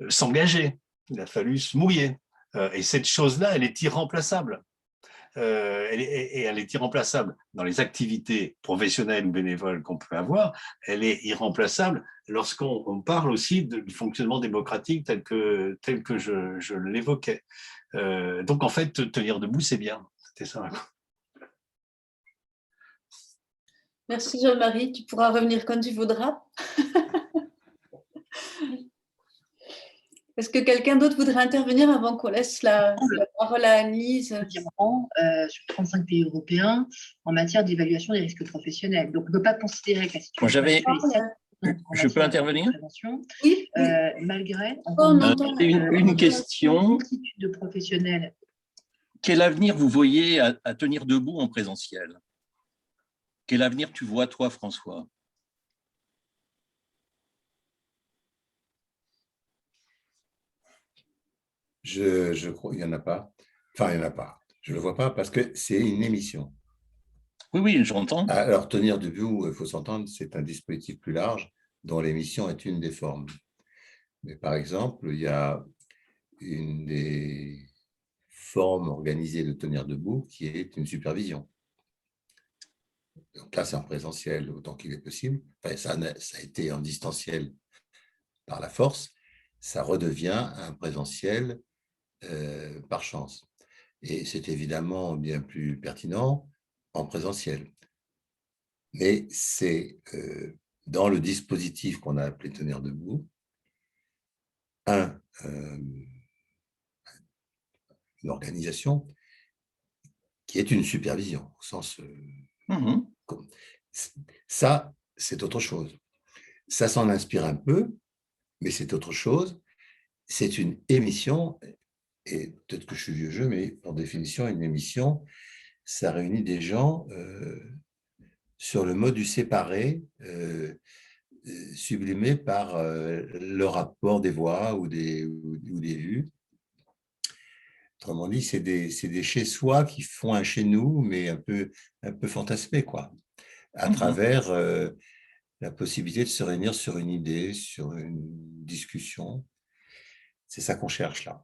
s'engager, il a fallu se mouiller. Et cette chose-là, elle est irremplaçable. Elle est irremplaçable dans les activités professionnelles ou bénévoles qu'on peut avoir. Elle est irremplaçable lorsqu'on parle aussi du fonctionnement démocratique tel que je l'évoquais. Donc en fait, tenir debout, c'est bien. C'était ça. Merci Jean-Marie, tu pourras revenir quand tu voudras. Est-ce que quelqu'un d'autre voudrait intervenir avant qu'on laisse la parole à Anne-Lise? Sur 35 pays européens en matière d'évaluation des risques professionnels. Donc, on ne peut pas considérer que la situation… Je peux intervenir? Oui. Malgré une question. Multitude de professionnels. Quel avenir vous voyez à tenir debout en présentiel? Quel avenir tu vois, toi, François? Je crois qu'il n'y en a pas. Enfin, il n'y en a pas. Je ne le vois pas parce que c'est une émission. Oui, j'entends. Alors, tenir debout, il faut s'entendre, c'est un dispositif plus large dont l'émission est une des formes. Mais par exemple, il y a une des formes organisées de tenir debout qui est une supervision. Donc là, c'est en présentiel autant qu'il est possible. Enfin, ça a été en distanciel par la force. Ça redevient un présentiel par chance. Et c'est évidemment bien plus pertinent en présentiel. Mais c'est dans le dispositif qu'on a appelé tenir debout, une organisation qui est une supervision, au sens… Ça, c'est autre chose. Ça s'en inspire un peu, mais c'est autre chose. C'est une émission, et peut-être que je suis vieux jeu, mais par définition, une émission, ça réunit des gens sur le mode du séparé, sublimé par le rapport des voix ou des vues. Autrement dit, c'est des chez-soi qui font un chez-nous, mais un peu fantasmé, quoi, à travers la possibilité de se réunir sur une idée, sur une discussion. C'est ça qu'on cherche là.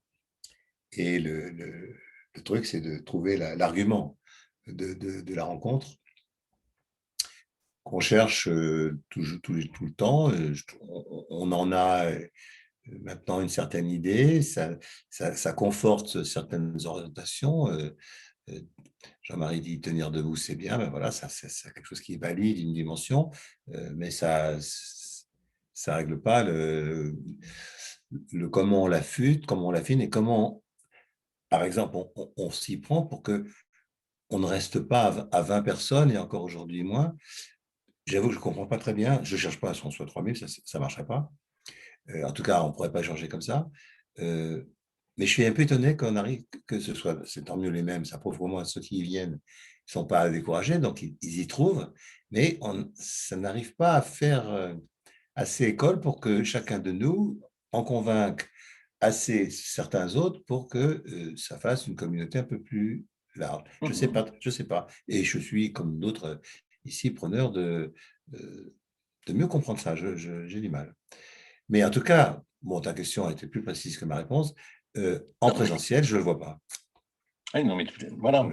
Et le truc, c'est de trouver l'argument de la rencontre qu'on cherche tout le temps. On en a maintenant une certaine idée, ça conforte certaines orientations. Jean-Marie dit tenir debout, c'est bien, ben voilà, c'est quelque chose qui valide une dimension, mais ça règle pas le comment on l'affûte, comment on l'affine et comment, par exemple, on s'y prend pour que on ne reste pas à 20 personnes et encore aujourd'hui moins. J'avoue que je ne comprends pas très bien. Je ne cherche pas à ce qu'on soit 3000, ça ne marcherait pas. En tout cas, on ne pourrait pas changer comme ça. Mais je suis un peu étonné qu'on arrive, que ce soit, c'est tant mieux les mêmes, ça prouve au moins ceux qui y viennent ne sont pas découragés, donc ils y trouvent, mais ça n'arrive pas à faire assez école pour que chacun de nous en convainque assez certains autres pour que ça fasse une communauté un peu plus large. Je ne sais pas. Et je suis, comme d'autres ici, preneur de mieux comprendre ça. J'ai du mal. Mais en tout cas, bon, ta question a été plus précise que ma réponse. En présentiel, je ne le vois pas. Oui, non, mais voilà.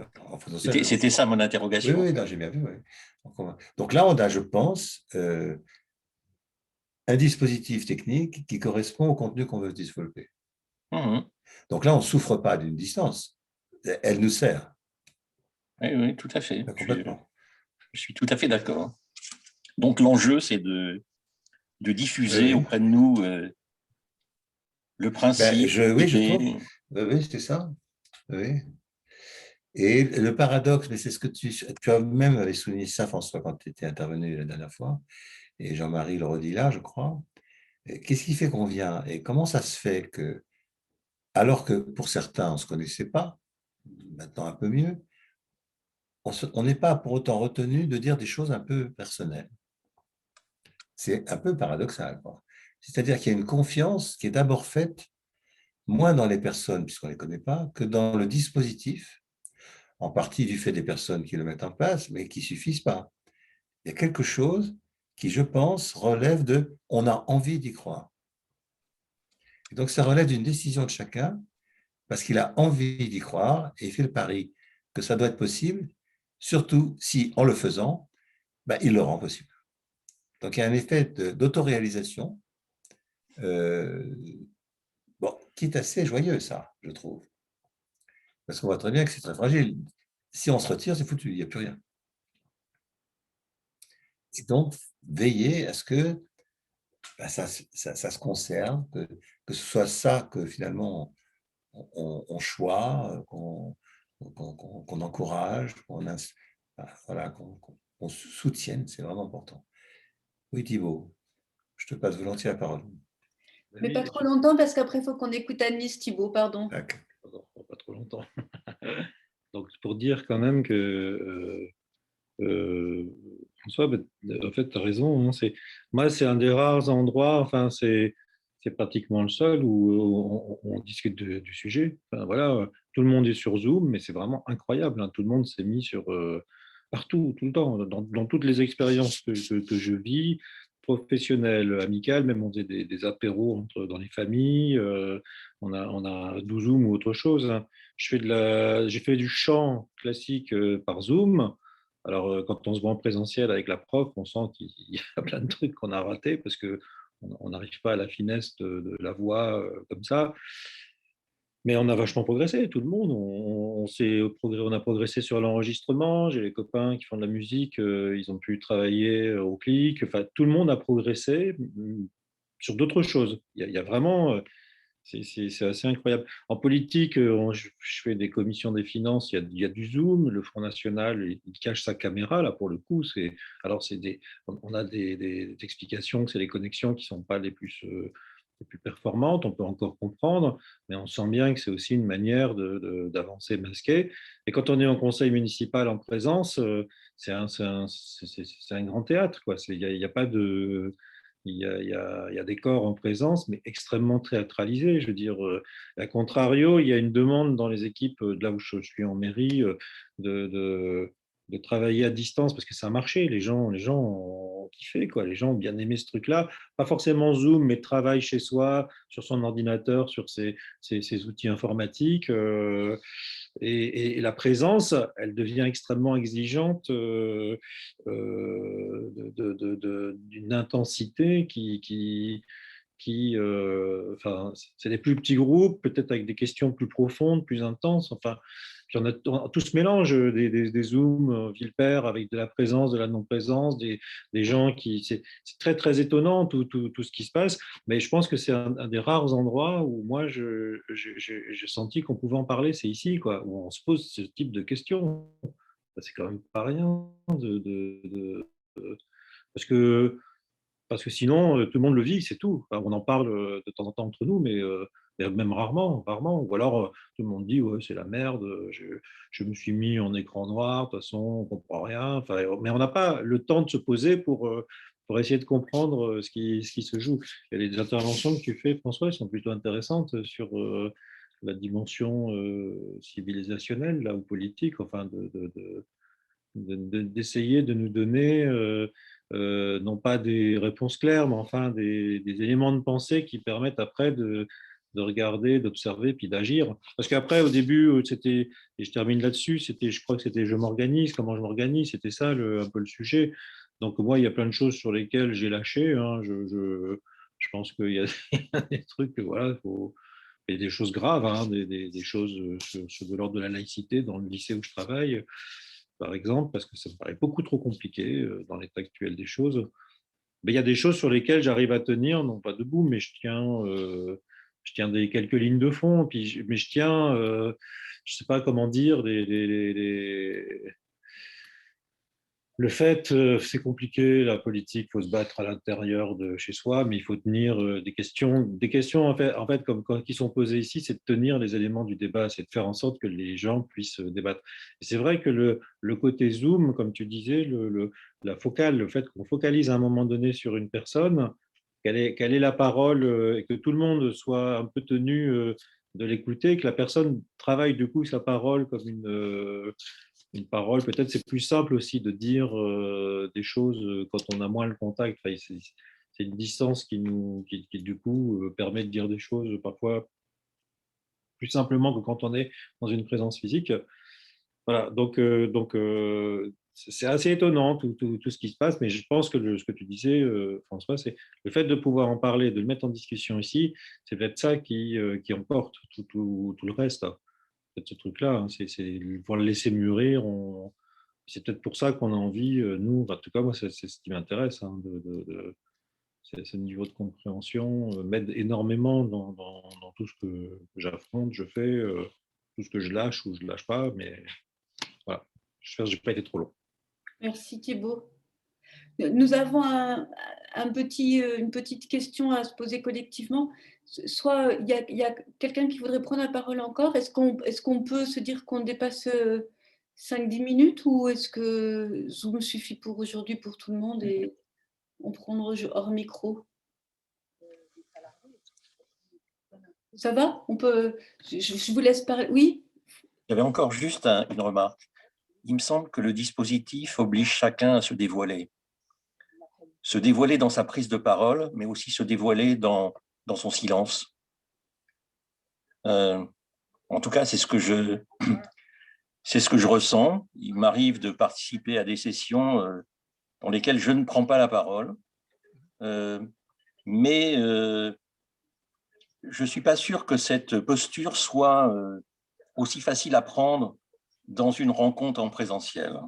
C'était ça mon interrogation. Oui, j'ai bien vu. Oui. Donc là, on a, je pense, un dispositif technique qui correspond au contenu qu'on veut développer. Donc là, on ne souffre pas d'une distance. Elle nous sert. Oui, tout à fait. Complètement. Je suis tout à fait d'accord. Donc l'enjeu, c'est de diffuser auprès de nous le principe. Je trouve. Oui, c'est ça. Oui. Et le paradoxe, mais c'est ce que tu as même avais souligné ça, François, quand tu étais intervenu la dernière fois, et Jean-Marie le redit là, je crois. Qu'est-ce qui fait qu'on vient et comment ça se fait que, alors que pour certains, on ne se connaissait pas, maintenant un peu mieux, on n'est pas pour autant retenu de dire des choses un peu personnelles. C'est un peu paradoxal, quoi. C'est-à-dire qu'il y a une confiance qui est d'abord faite moins dans les personnes, puisqu'on ne les connaît pas, que dans le dispositif, en partie du fait des personnes qui le mettent en place, mais qui ne suffisent pas. Il y a quelque chose qui, je pense, relève de « on a envie d'y croire ». Et donc, ça relève d'une décision de chacun, parce qu'il a envie d'y croire et il fait le pari que ça doit être possible, surtout si, en le faisant, il le rend possible. Donc, il y a un effet d'autoréalisation qui est assez joyeux, ça, je trouve. Parce qu'on voit très bien que c'est très fragile. Si on se retire, c'est foutu, il n'y a plus rien. Et donc, veiller à ce que ça se conserve, que ce soit ça que finalement on choisit, qu'on encourage, qu'on soutienne, c'est vraiment important. Oui, Thibaut, je te passe volontiers la parole. Mais pas trop longtemps, parce qu'après, il faut qu'on écoute Agnès Thibault, pardon. Pas trop longtemps. Donc, pour dire quand même que François, en fait, tu as raison. Hein, moi, c'est un des rares endroits, enfin, c'est pratiquement le seul où on discute du sujet. Enfin, voilà, tout le monde est sur Zoom, mais c'est vraiment incroyable. Hein, tout le monde s'est mis sur partout, tout le temps, dans toutes les expériences que je vis, professionnelles, amicales, même on faisait des apéros dans les familles, on a du Zoom ou autre chose. Hein. J'ai fait du chant classique par Zoom. Alors, quand on se voit en présentiel avec la prof, on sent qu'il y a plein de trucs qu'on a ratés parce qu'on n'arrive pas à la finesse de la voix comme ça. Mais on a vachement progressé, tout le monde. On a progressé sur l'enregistrement. J'ai les copains qui font de la musique, ils ont pu travailler au clic. Enfin, tout le monde a progressé sur d'autres choses. Il y a vraiment. C'est assez incroyable. En politique, je fais des commissions des finances, il y a du Zoom, le Front National, il cache sa caméra, là, pour le coup. Alors, on a des explications que c'est les connexions qui ne sont pas les plus performantes, on peut encore comprendre, mais on sent bien que c'est aussi une manière d'avancer masqué. Et quand on est en conseil municipal en présence, c'est un grand théâtre, quoi. Il n'y a pas de... Il y a des corps en présence, mais extrêmement théâtralisés. Je veux dire, à contrario, il y a une demande dans les équipes, de là où je suis en mairie, de travailler à distance parce que ça a marché. Les gens ont kiffé, quoi. Les gens ont bien aimé ce truc-là. Pas forcément Zoom, mais travail chez soi, sur son ordinateur, sur ses outils informatiques. Et la présence, elle devient extrêmement exigeante d'une intensité enfin, c'est des plus petits groupes, peut-être avec des questions plus profondes, plus intenses. Enfin, puis on a tout ce mélange des Zooms Ville-Père avec de la présence, de la non-présence, des gens qui. C'est très, très étonnant tout ce qui se passe, mais je pense que c'est un des rares endroits où moi, j'ai senti qu'on pouvait en parler, c'est ici, quoi, où on se pose ce type de questions. C'est quand même pas rien parce que sinon, tout le monde le vit, c'est tout. Enfin, on en parle de temps en temps entre nous, mais même rarement. Ou alors, tout le monde dit, ouais, c'est la merde, je me suis mis en écran noir, de toute façon, on ne comprend rien. Enfin, mais on n'a pas le temps de se poser pour essayer de comprendre ce qui se joue. Et les interventions que tu fais, François, sont plutôt intéressantes sur la dimension civilisationnelle là, ou politique, enfin, d'essayer de nous donner non pas des réponses claires, mais enfin des éléments de pensée qui permettent après de regarder, d'observer, puis d'agir. Parce qu'après, au début, c'était, et je termine là-dessus, je crois que c'était je m'organise, comment je m'organise, c'était ça un peu le sujet. Donc moi, il y a plein de choses sur lesquelles j'ai lâché. Hein. Je pense qu'il y a des trucs, voilà, il y a des choses graves, hein, des choses de l'ordre de la laïcité dans le lycée où je travaille, par exemple, parce que ça me paraît beaucoup trop compliqué dans l'état actuel des choses. Mais il y a des choses sur lesquelles j'arrive à tenir, non pas debout, mais je tiens tiens quelques lignes de fond, mais je tiens, je ne sais pas comment dire, le fait, c'est compliqué, la politique, il faut se battre à l'intérieur de chez soi, mais il faut tenir des questions en fait qui sont posées ici, c'est de tenir les éléments du débat, c'est de faire en sorte que les gens puissent débattre. Et c'est vrai que le côté Zoom, comme tu disais, la focale, le fait qu'on focalise à un moment donné sur une personne, quelle est la parole et que tout le monde soit un peu tenu de l'écouter, que la personne travaille du coup sa parole comme une parole. Peut-être c'est plus simple aussi de dire des choses quand on a moins le contact. Enfin, c'est une distance qui du coup permet de dire des choses parfois plus simplement que quand on est dans une présence physique. Voilà, donc c'est assez étonnant tout ce qui se passe, mais je pense que ce que tu disais, François, c'est le fait de pouvoir en parler, de le mettre en discussion ici, c'est peut-être ça qui emporte tout le reste. Ce truc-là, hein, c'est pour le laisser mûrir. C'est peut-être pour ça qu'on a envie, nous, en tout cas, moi, c'est ce qui m'intéresse, hein, ce niveau de compréhension m'aide énormément dans tout ce que j'affronte, je fais, tout ce que je lâche ou je ne lâche pas, mais voilà, j'espère que je n'ai pas été trop long. Merci Thibaut. Nous avons une petite question à se poser collectivement. Soit il y a quelqu'un qui voudrait prendre la parole encore. Est-ce qu'on peut se dire qu'on dépasse 5-10 minutes ou est-ce que Zoom suffit pour aujourd'hui pour tout le monde et on prendra hors micro? Ça va? On peut. Je vous laisse parler. Oui? Il y avait encore juste une remarque. Il me semble que le dispositif oblige chacun à se dévoiler. Se dévoiler dans sa prise de parole, mais aussi se dévoiler dans son silence. En tout cas, c'est ce que je ressens. Il m'arrive de participer à des sessions dans lesquelles je ne prends pas la parole, mais je ne suis pas sûr que cette posture soit aussi facile à prendre dans une rencontre en présentiel.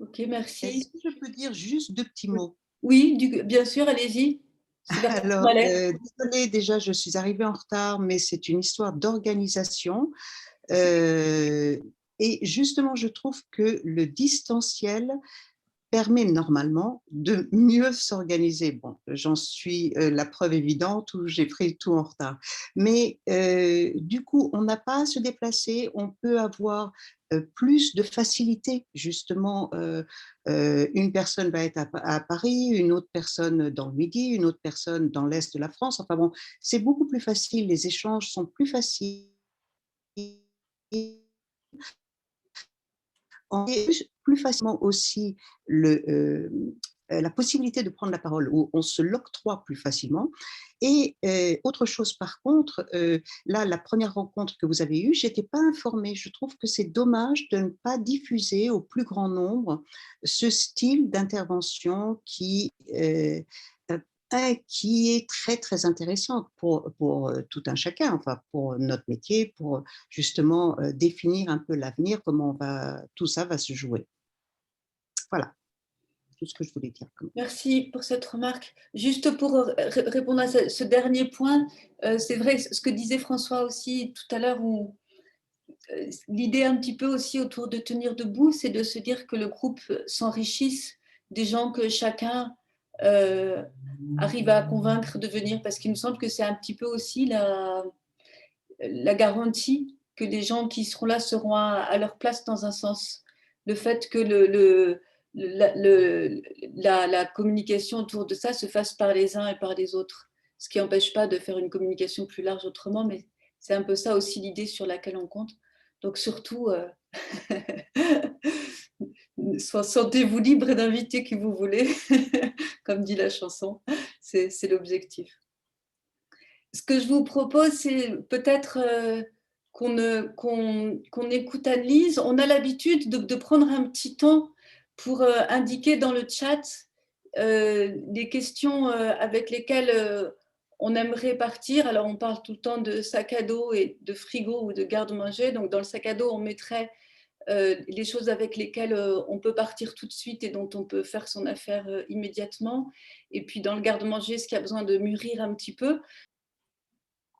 Ok, merci. Est-ce que je peux dire juste 2 petits mots? Oui, bien sûr, allez-y. Alors, désolée, déjà, je suis arrivée en retard, mais c'est une histoire d'organisation. Et justement, je trouve que le distanciel permet normalement de mieux s'organiser. Bon, j'en suis la preuve évidente où j'ai pris tout en retard. Mais du coup, on n'a pas à se déplacer, on peut avoir plus de facilité. Justement, une personne va être à Paris, une autre personne dans le Midi, une autre personne dans l'Est de la France. Enfin bon, c'est beaucoup plus facile, les échanges sont plus faciles. On a plus facilement aussi la possibilité de prendre la parole, où on se l'octroie plus facilement. Et autre chose par contre, là, la première rencontre que vous avez eue, je n'étais pas informée. Je trouve que c'est dommage de ne pas diffuser au plus grand nombre ce style d'intervention qui est très, très intéressant pour tout un chacun, enfin pour notre métier, pour justement définir un peu l'avenir, comment tout ça va se jouer. Voilà, tout ce que je voulais dire. Merci pour cette remarque. Juste pour répondre à ce dernier point, c'est vrai ce que disait François aussi tout à l'heure, où l'idée un petit peu aussi autour de tenir debout, c'est de se dire que le groupe s'enrichisse des gens que chacun arrive à convaincre de venir, parce qu'il me semble que c'est un petit peu aussi la garantie que les gens qui seront là seront à leur place dans un sens. Le fait que la communication autour de ça se fasse par les uns et par les autres, ce qui n'empêche pas de faire une communication plus large autrement, mais c'est un peu ça aussi l'idée sur laquelle on compte. Donc surtout, sentez-vous libre d'inviter qui vous voulez, comme dit la chanson, c'est l'objectif. Ce que je vous propose, c'est peut-être qu'on écoute Anne-Lise. On a l'habitude de prendre un petit temps pour indiquer dans le chat des questions avec lesquelles on aimerait partir. Alors, on parle tout le temps de sac à dos et de frigo ou de garde-manger. Donc, dans le sac à dos, on mettrait les choses avec lesquelles on peut partir tout de suite et dont on peut faire son affaire immédiatement. Et puis dans le garde-manger, ce qui a besoin de mûrir un petit peu.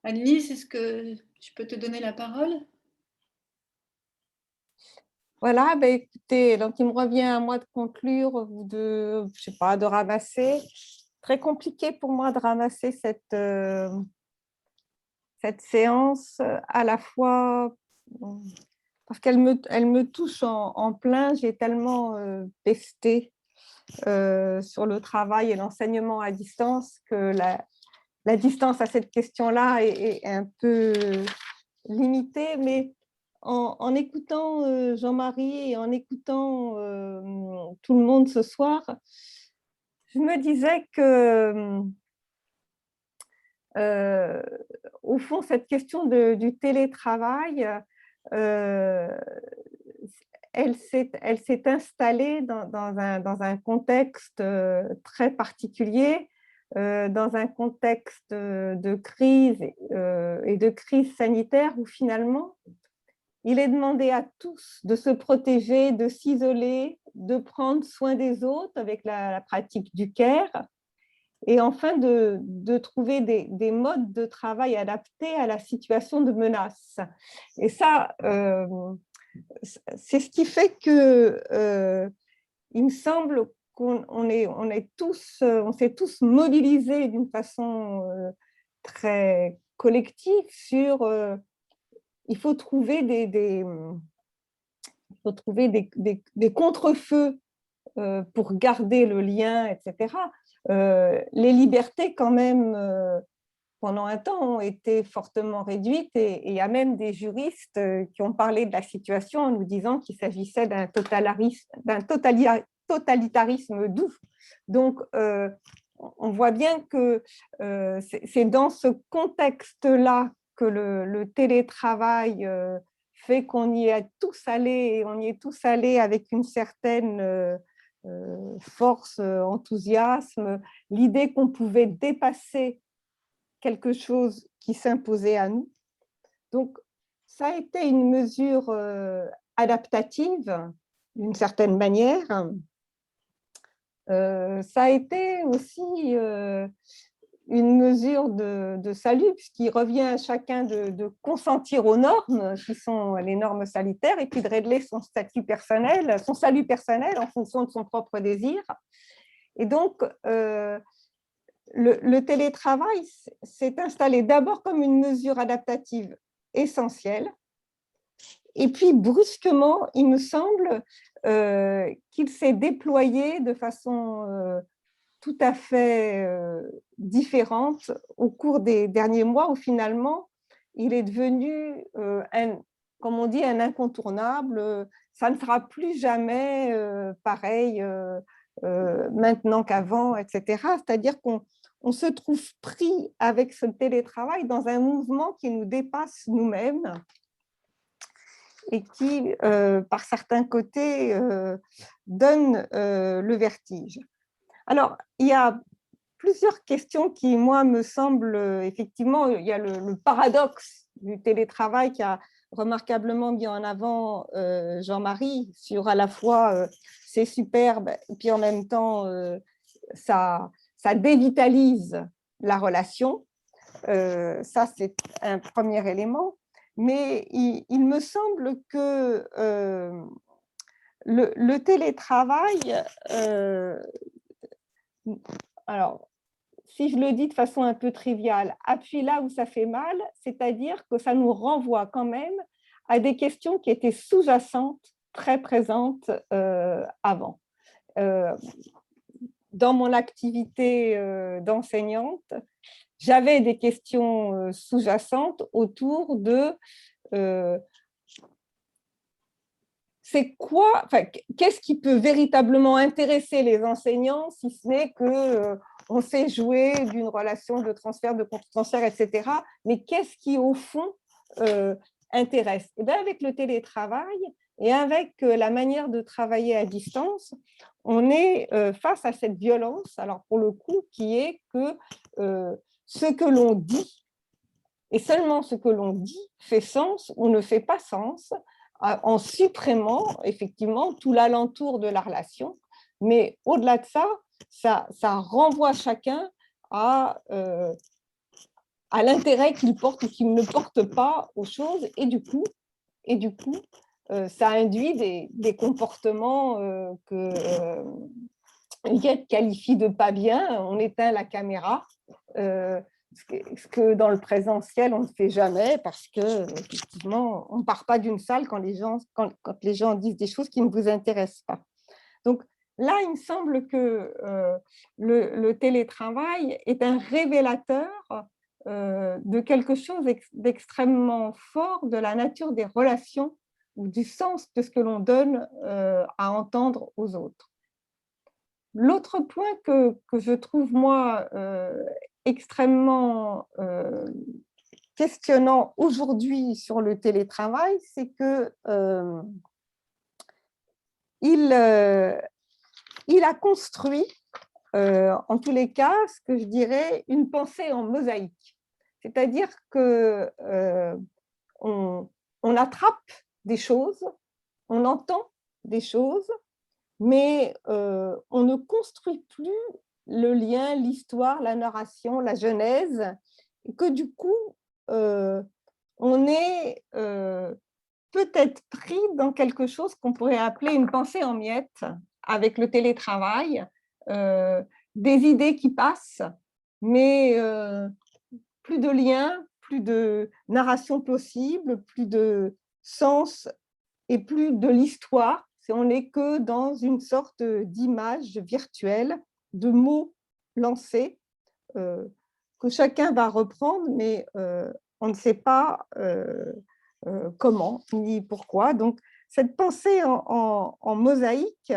Annelise, est-ce que je peux te donner la parole? Voilà, ben écoutez, donc il me revient à moi de conclure ou de, je sais pas, de ramasser. Très compliqué pour moi de ramasser cette séance, à la fois parce qu'elle me touche en plein. J'ai tellement pesté sur le travail et l'enseignement à distance que la distance à cette question-là est un peu limitée, mais en écoutant Jean-Marie et en écoutant tout le monde ce soir, je me disais que, au fond, cette question du télétravail, elle s'est installée dans un contexte très particulier, dans un contexte de crise et de crise sanitaire où finalement, il est demandé à tous de se protéger, de s'isoler, de prendre soin des autres avec la pratique du care et enfin de trouver des modes de travail adaptés à la situation de menace. Et ça, c'est ce qui fait que il me semble qu'on s'est tous mobilisés d'une façon très collective sur il faut trouver des contre-feux pour garder le lien, etc. Les libertés, quand même, pendant un temps, ont été fortement réduites et il y a même des juristes qui ont parlé de la situation en nous disant qu'il s'agissait d'un totalitarisme doux. Donc, on voit bien que c'est dans ce contexte-là que le télétravail fait qu'on y est tous allés, et on y est tous allés avec une certaine force, enthousiasme, l'idée qu'on pouvait dépasser quelque chose qui s'imposait à nous. Donc, ça a été une mesure adaptative, d'une certaine manière. Ça a été aussi une mesure de salut, puisqu'il revient à chacun de consentir aux normes, qui sont les normes sanitaires, et puis de régler son salut personnel en fonction de son propre désir. Et donc, le télétravail s'est installé d'abord comme une mesure adaptative essentielle, et puis brusquement, il me semble qu'il s'est déployé de façon tout à fait différente au cours des derniers mois, où finalement, il est devenu, comme on dit, un incontournable. Ça ne sera plus jamais pareil maintenant qu'avant, etc. C'est-à-dire qu'on se trouve pris avec ce télétravail dans un mouvement qui nous dépasse nous-mêmes et qui, par certains côtés, donne le vertige. Alors, il y a plusieurs questions qui, moi, me semblent, effectivement, il y a le paradoxe du télétravail qui a remarquablement mis en avant Jean-Marie sur à la fois c'est superbe et puis en même temps ça dévitalise la relation. Ça, c'est un premier élément. Mais il me semble que le télétravail, alors, si je le dis de façon un peu triviale, appuie là où ça fait mal, c'est-à-dire que ça nous renvoie quand même à des questions qui étaient sous-jacentes, très présentes avant. Dans mon activité d'enseignante, j'avais des questions sous-jacentes autour de c'est quoi, enfin, qu'est-ce qui peut véritablement intéresser les enseignants si ce n'est qu'on sait jouer d'une relation de transfert, de contre-transfert, etc. Mais qu'est-ce qui, au fond, intéresse? Et bien, avec le télétravail et avec la manière de travailler à distance, on est face à cette violence, alors pour le coup, qui est que ce que l'on dit, et seulement ce que l'on dit, fait sens ou ne fait pas sens en supprimant effectivement tout l'alentour de la relation. Mais au-delà de ça, ça renvoie chacun à l'intérêt qu'il porte ou qu'il ne porte pas aux choses. Et du coup, ça induit des comportements que Liette qualifie de pas bien. On éteint la caméra, ce que dans le présentiel, on ne fait jamais parce qu'effectivement, on ne part pas d'une salle quand les gens disent des choses qui ne vous intéressent pas. Donc là, il me semble que le télétravail est un révélateur de quelque chose d'extrêmement fort de la nature des relations ou du sens de ce que l'on donne à entendre aux autres. L'autre point que je trouve, moi, extrêmement questionnant aujourd'hui sur le télétravail, c'est que il a construit, en tous les cas, ce que je dirais, une pensée en mosaïque. C'est-à-dire qu'on attrape des choses, on entend des choses, mais on ne construit plus le lien, l'histoire, la narration, la genèse, et que du coup, on est peut-être pris dans quelque chose qu'on pourrait appeler une pensée en miettes avec le télétravail, des idées qui passent, mais plus de lien, plus de narration possible, plus de sens et plus de l'histoire. On n'est que dans une sorte d'image virtuelle, de mots lancés que chacun va reprendre, mais on ne sait pas comment ni pourquoi. Donc, cette pensée en mosaïque,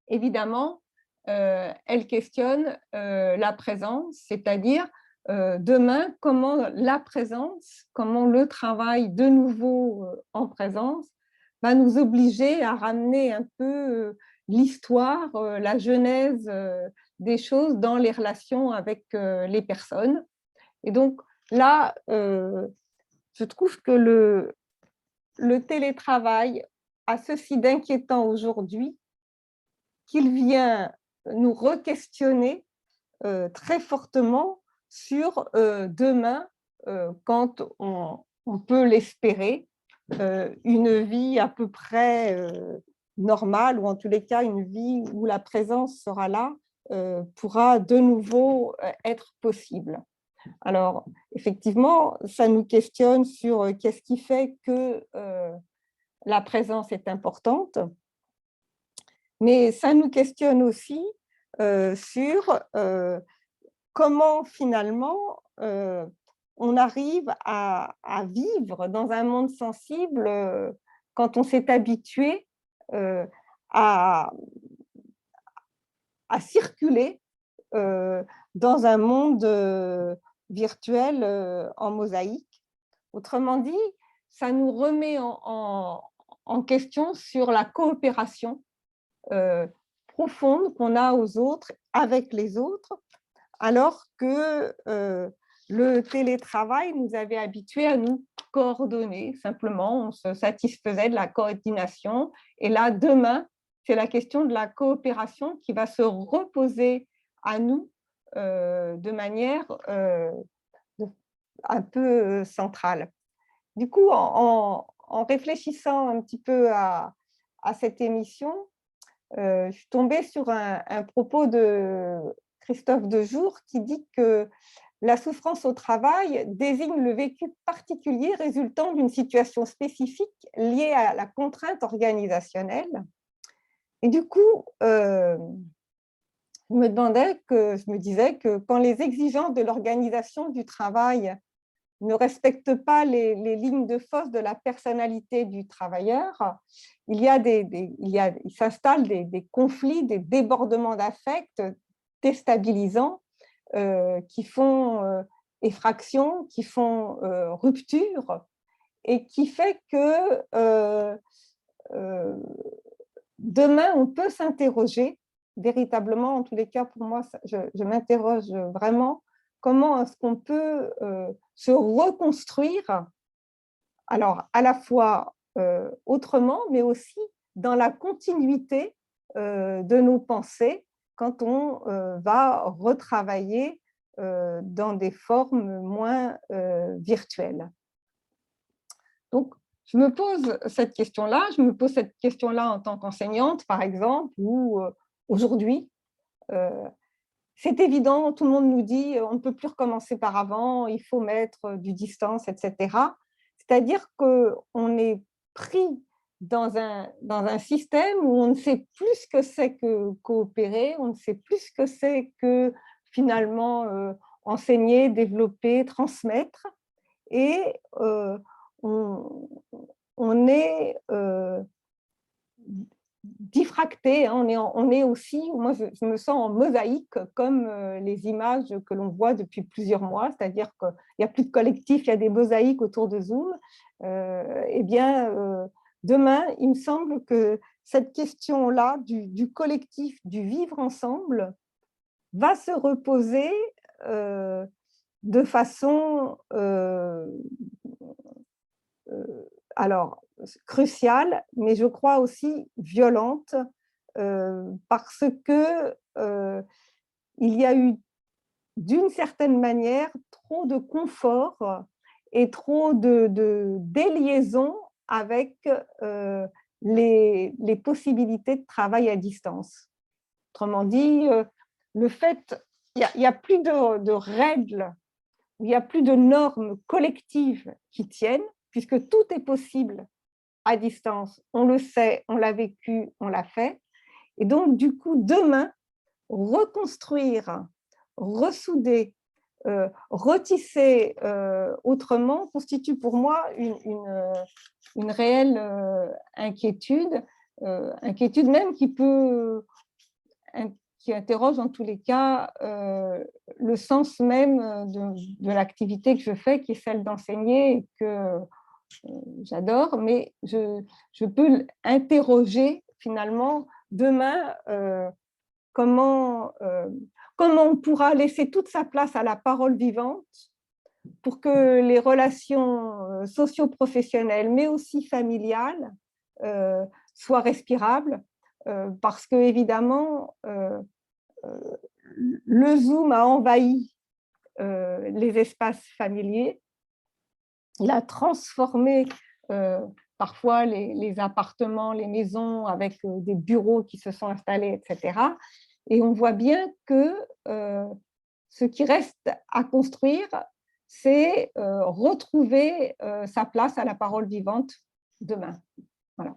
évidemment, elle questionne la présence, c'est-à-dire demain, comment la présence, comment le travail de nouveau en présence va nous obliger à ramener un peu l'histoire, la genèse des choses dans les relations avec les personnes. Et donc là, je trouve que le télétravail a ceci d'inquiétant aujourd'hui qu'il vient nous re-questionner très fortement sur demain, quand on peut l'espérer, une vie à peu près normale, ou en tous les cas une vie où la présence sera là, pourra de nouveau être possible. Alors, effectivement, ça nous questionne sur qu'est-ce qui fait que la présence est importante, mais ça nous questionne aussi sur comment finalement on arrive à vivre dans un monde sensible quand on s'est habitué à circuler dans un monde virtuel en mosaïque. Autrement dit, ça nous remet en question sur la coopération profonde qu'on a aux autres, avec les autres, alors que le télétravail nous avait habitués à nous coordonner. Simplement, on se satisfaisait de la coordination. Et là, demain, c'est la question de la coopération qui va se reposer à nous de manière un peu centrale. Du coup, en réfléchissant un petit peu à cette émission, je suis tombée sur un propos de Christophe Dejour qui dit que la souffrance au travail désigne le vécu particulier résultant d'une situation spécifique liée à la contrainte organisationnelle. Et du coup, je me disais que quand les exigences de l'organisation du travail ne respectent pas les lignes de force de la personnalité du travailleur, il s'installe des conflits, des débordements d'affect déstabilisants qui font effraction, qui font rupture, et qui fait que demain, on peut s'interroger véritablement, en tous les cas pour moi, je m'interroge vraiment, comment est-ce qu'on peut se reconstruire alors à la fois autrement, mais aussi dans la continuité de nos pensées quand on va retravailler dans des formes moins virtuelles. Donc, je me pose cette question-là. Je me pose cette question-là en tant qu'enseignante, par exemple, ou aujourd'hui, c'est évident, tout le monde nous dit on ne peut plus recommencer par avant, il faut mettre du distance, etc. C'est-à-dire qu'on est pris dans un système où on ne sait plus ce que c'est que coopérer, on ne sait plus ce que c'est que finalement enseigner, développer, transmettre. Et on est diffracté, hein, on est aussi, moi je me sens en mosaïque comme les images que l'on voit depuis plusieurs mois, c'est-à-dire qu'il n'y a plus de collectif, il y a des mosaïques autour de Zoom. Eh bien, demain, il me semble que cette question-là du collectif, du vivre ensemble, va se reposer de façon alors cruciale, mais je crois aussi violente, parce que il y a eu d'une certaine manière trop de confort et trop de déliaison avec les possibilités de travail à distance. Autrement dit, le fait, il n'y a plus de règles, il n'y a plus de normes collectives qui tiennent, puisque tout est possible à distance. On le sait, on l'a vécu, on l'a fait. Et donc, du coup, demain, reconstruire, ressouder, retisser autrement constitue pour moi une réelle inquiétude, inquiétude même qui interroge en tous les cas le sens même de l'activité que je fais, qui est celle d'enseigner et que j'adore, mais je peux interroger finalement demain comment on pourra laisser toute sa place à la parole vivante pour que les relations socio-professionnelles, mais aussi familiales, soient respirables, parce que évidemment, le Zoom a envahi les espaces familiers. Il a transformé parfois les appartements, les maisons avec des bureaux qui se sont installés, etc. Et on voit bien que ce qui reste à construire, c'est retrouver sa place à la parole vivante demain. Voilà.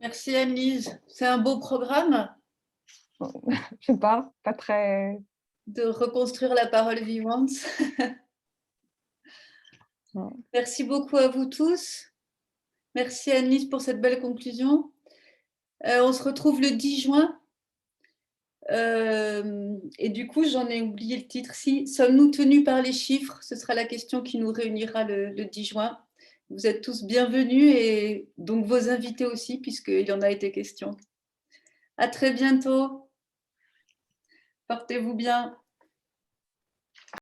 Merci Anne-Lise. C'est un beau programme. Je ne sais pas très… De reconstruire la parole vivante. Merci beaucoup à vous tous. Merci Anne-Lise pour cette belle conclusion. On se retrouve le 10 juin. Et du coup, j'en ai oublié le titre. Si sommes-nous tenus par les chiffres? Ce sera la question qui nous réunira le 10 juin. Vous êtes tous bienvenus et donc vos invités aussi, puisqu'il en a été question. À très bientôt. Portez-vous bien.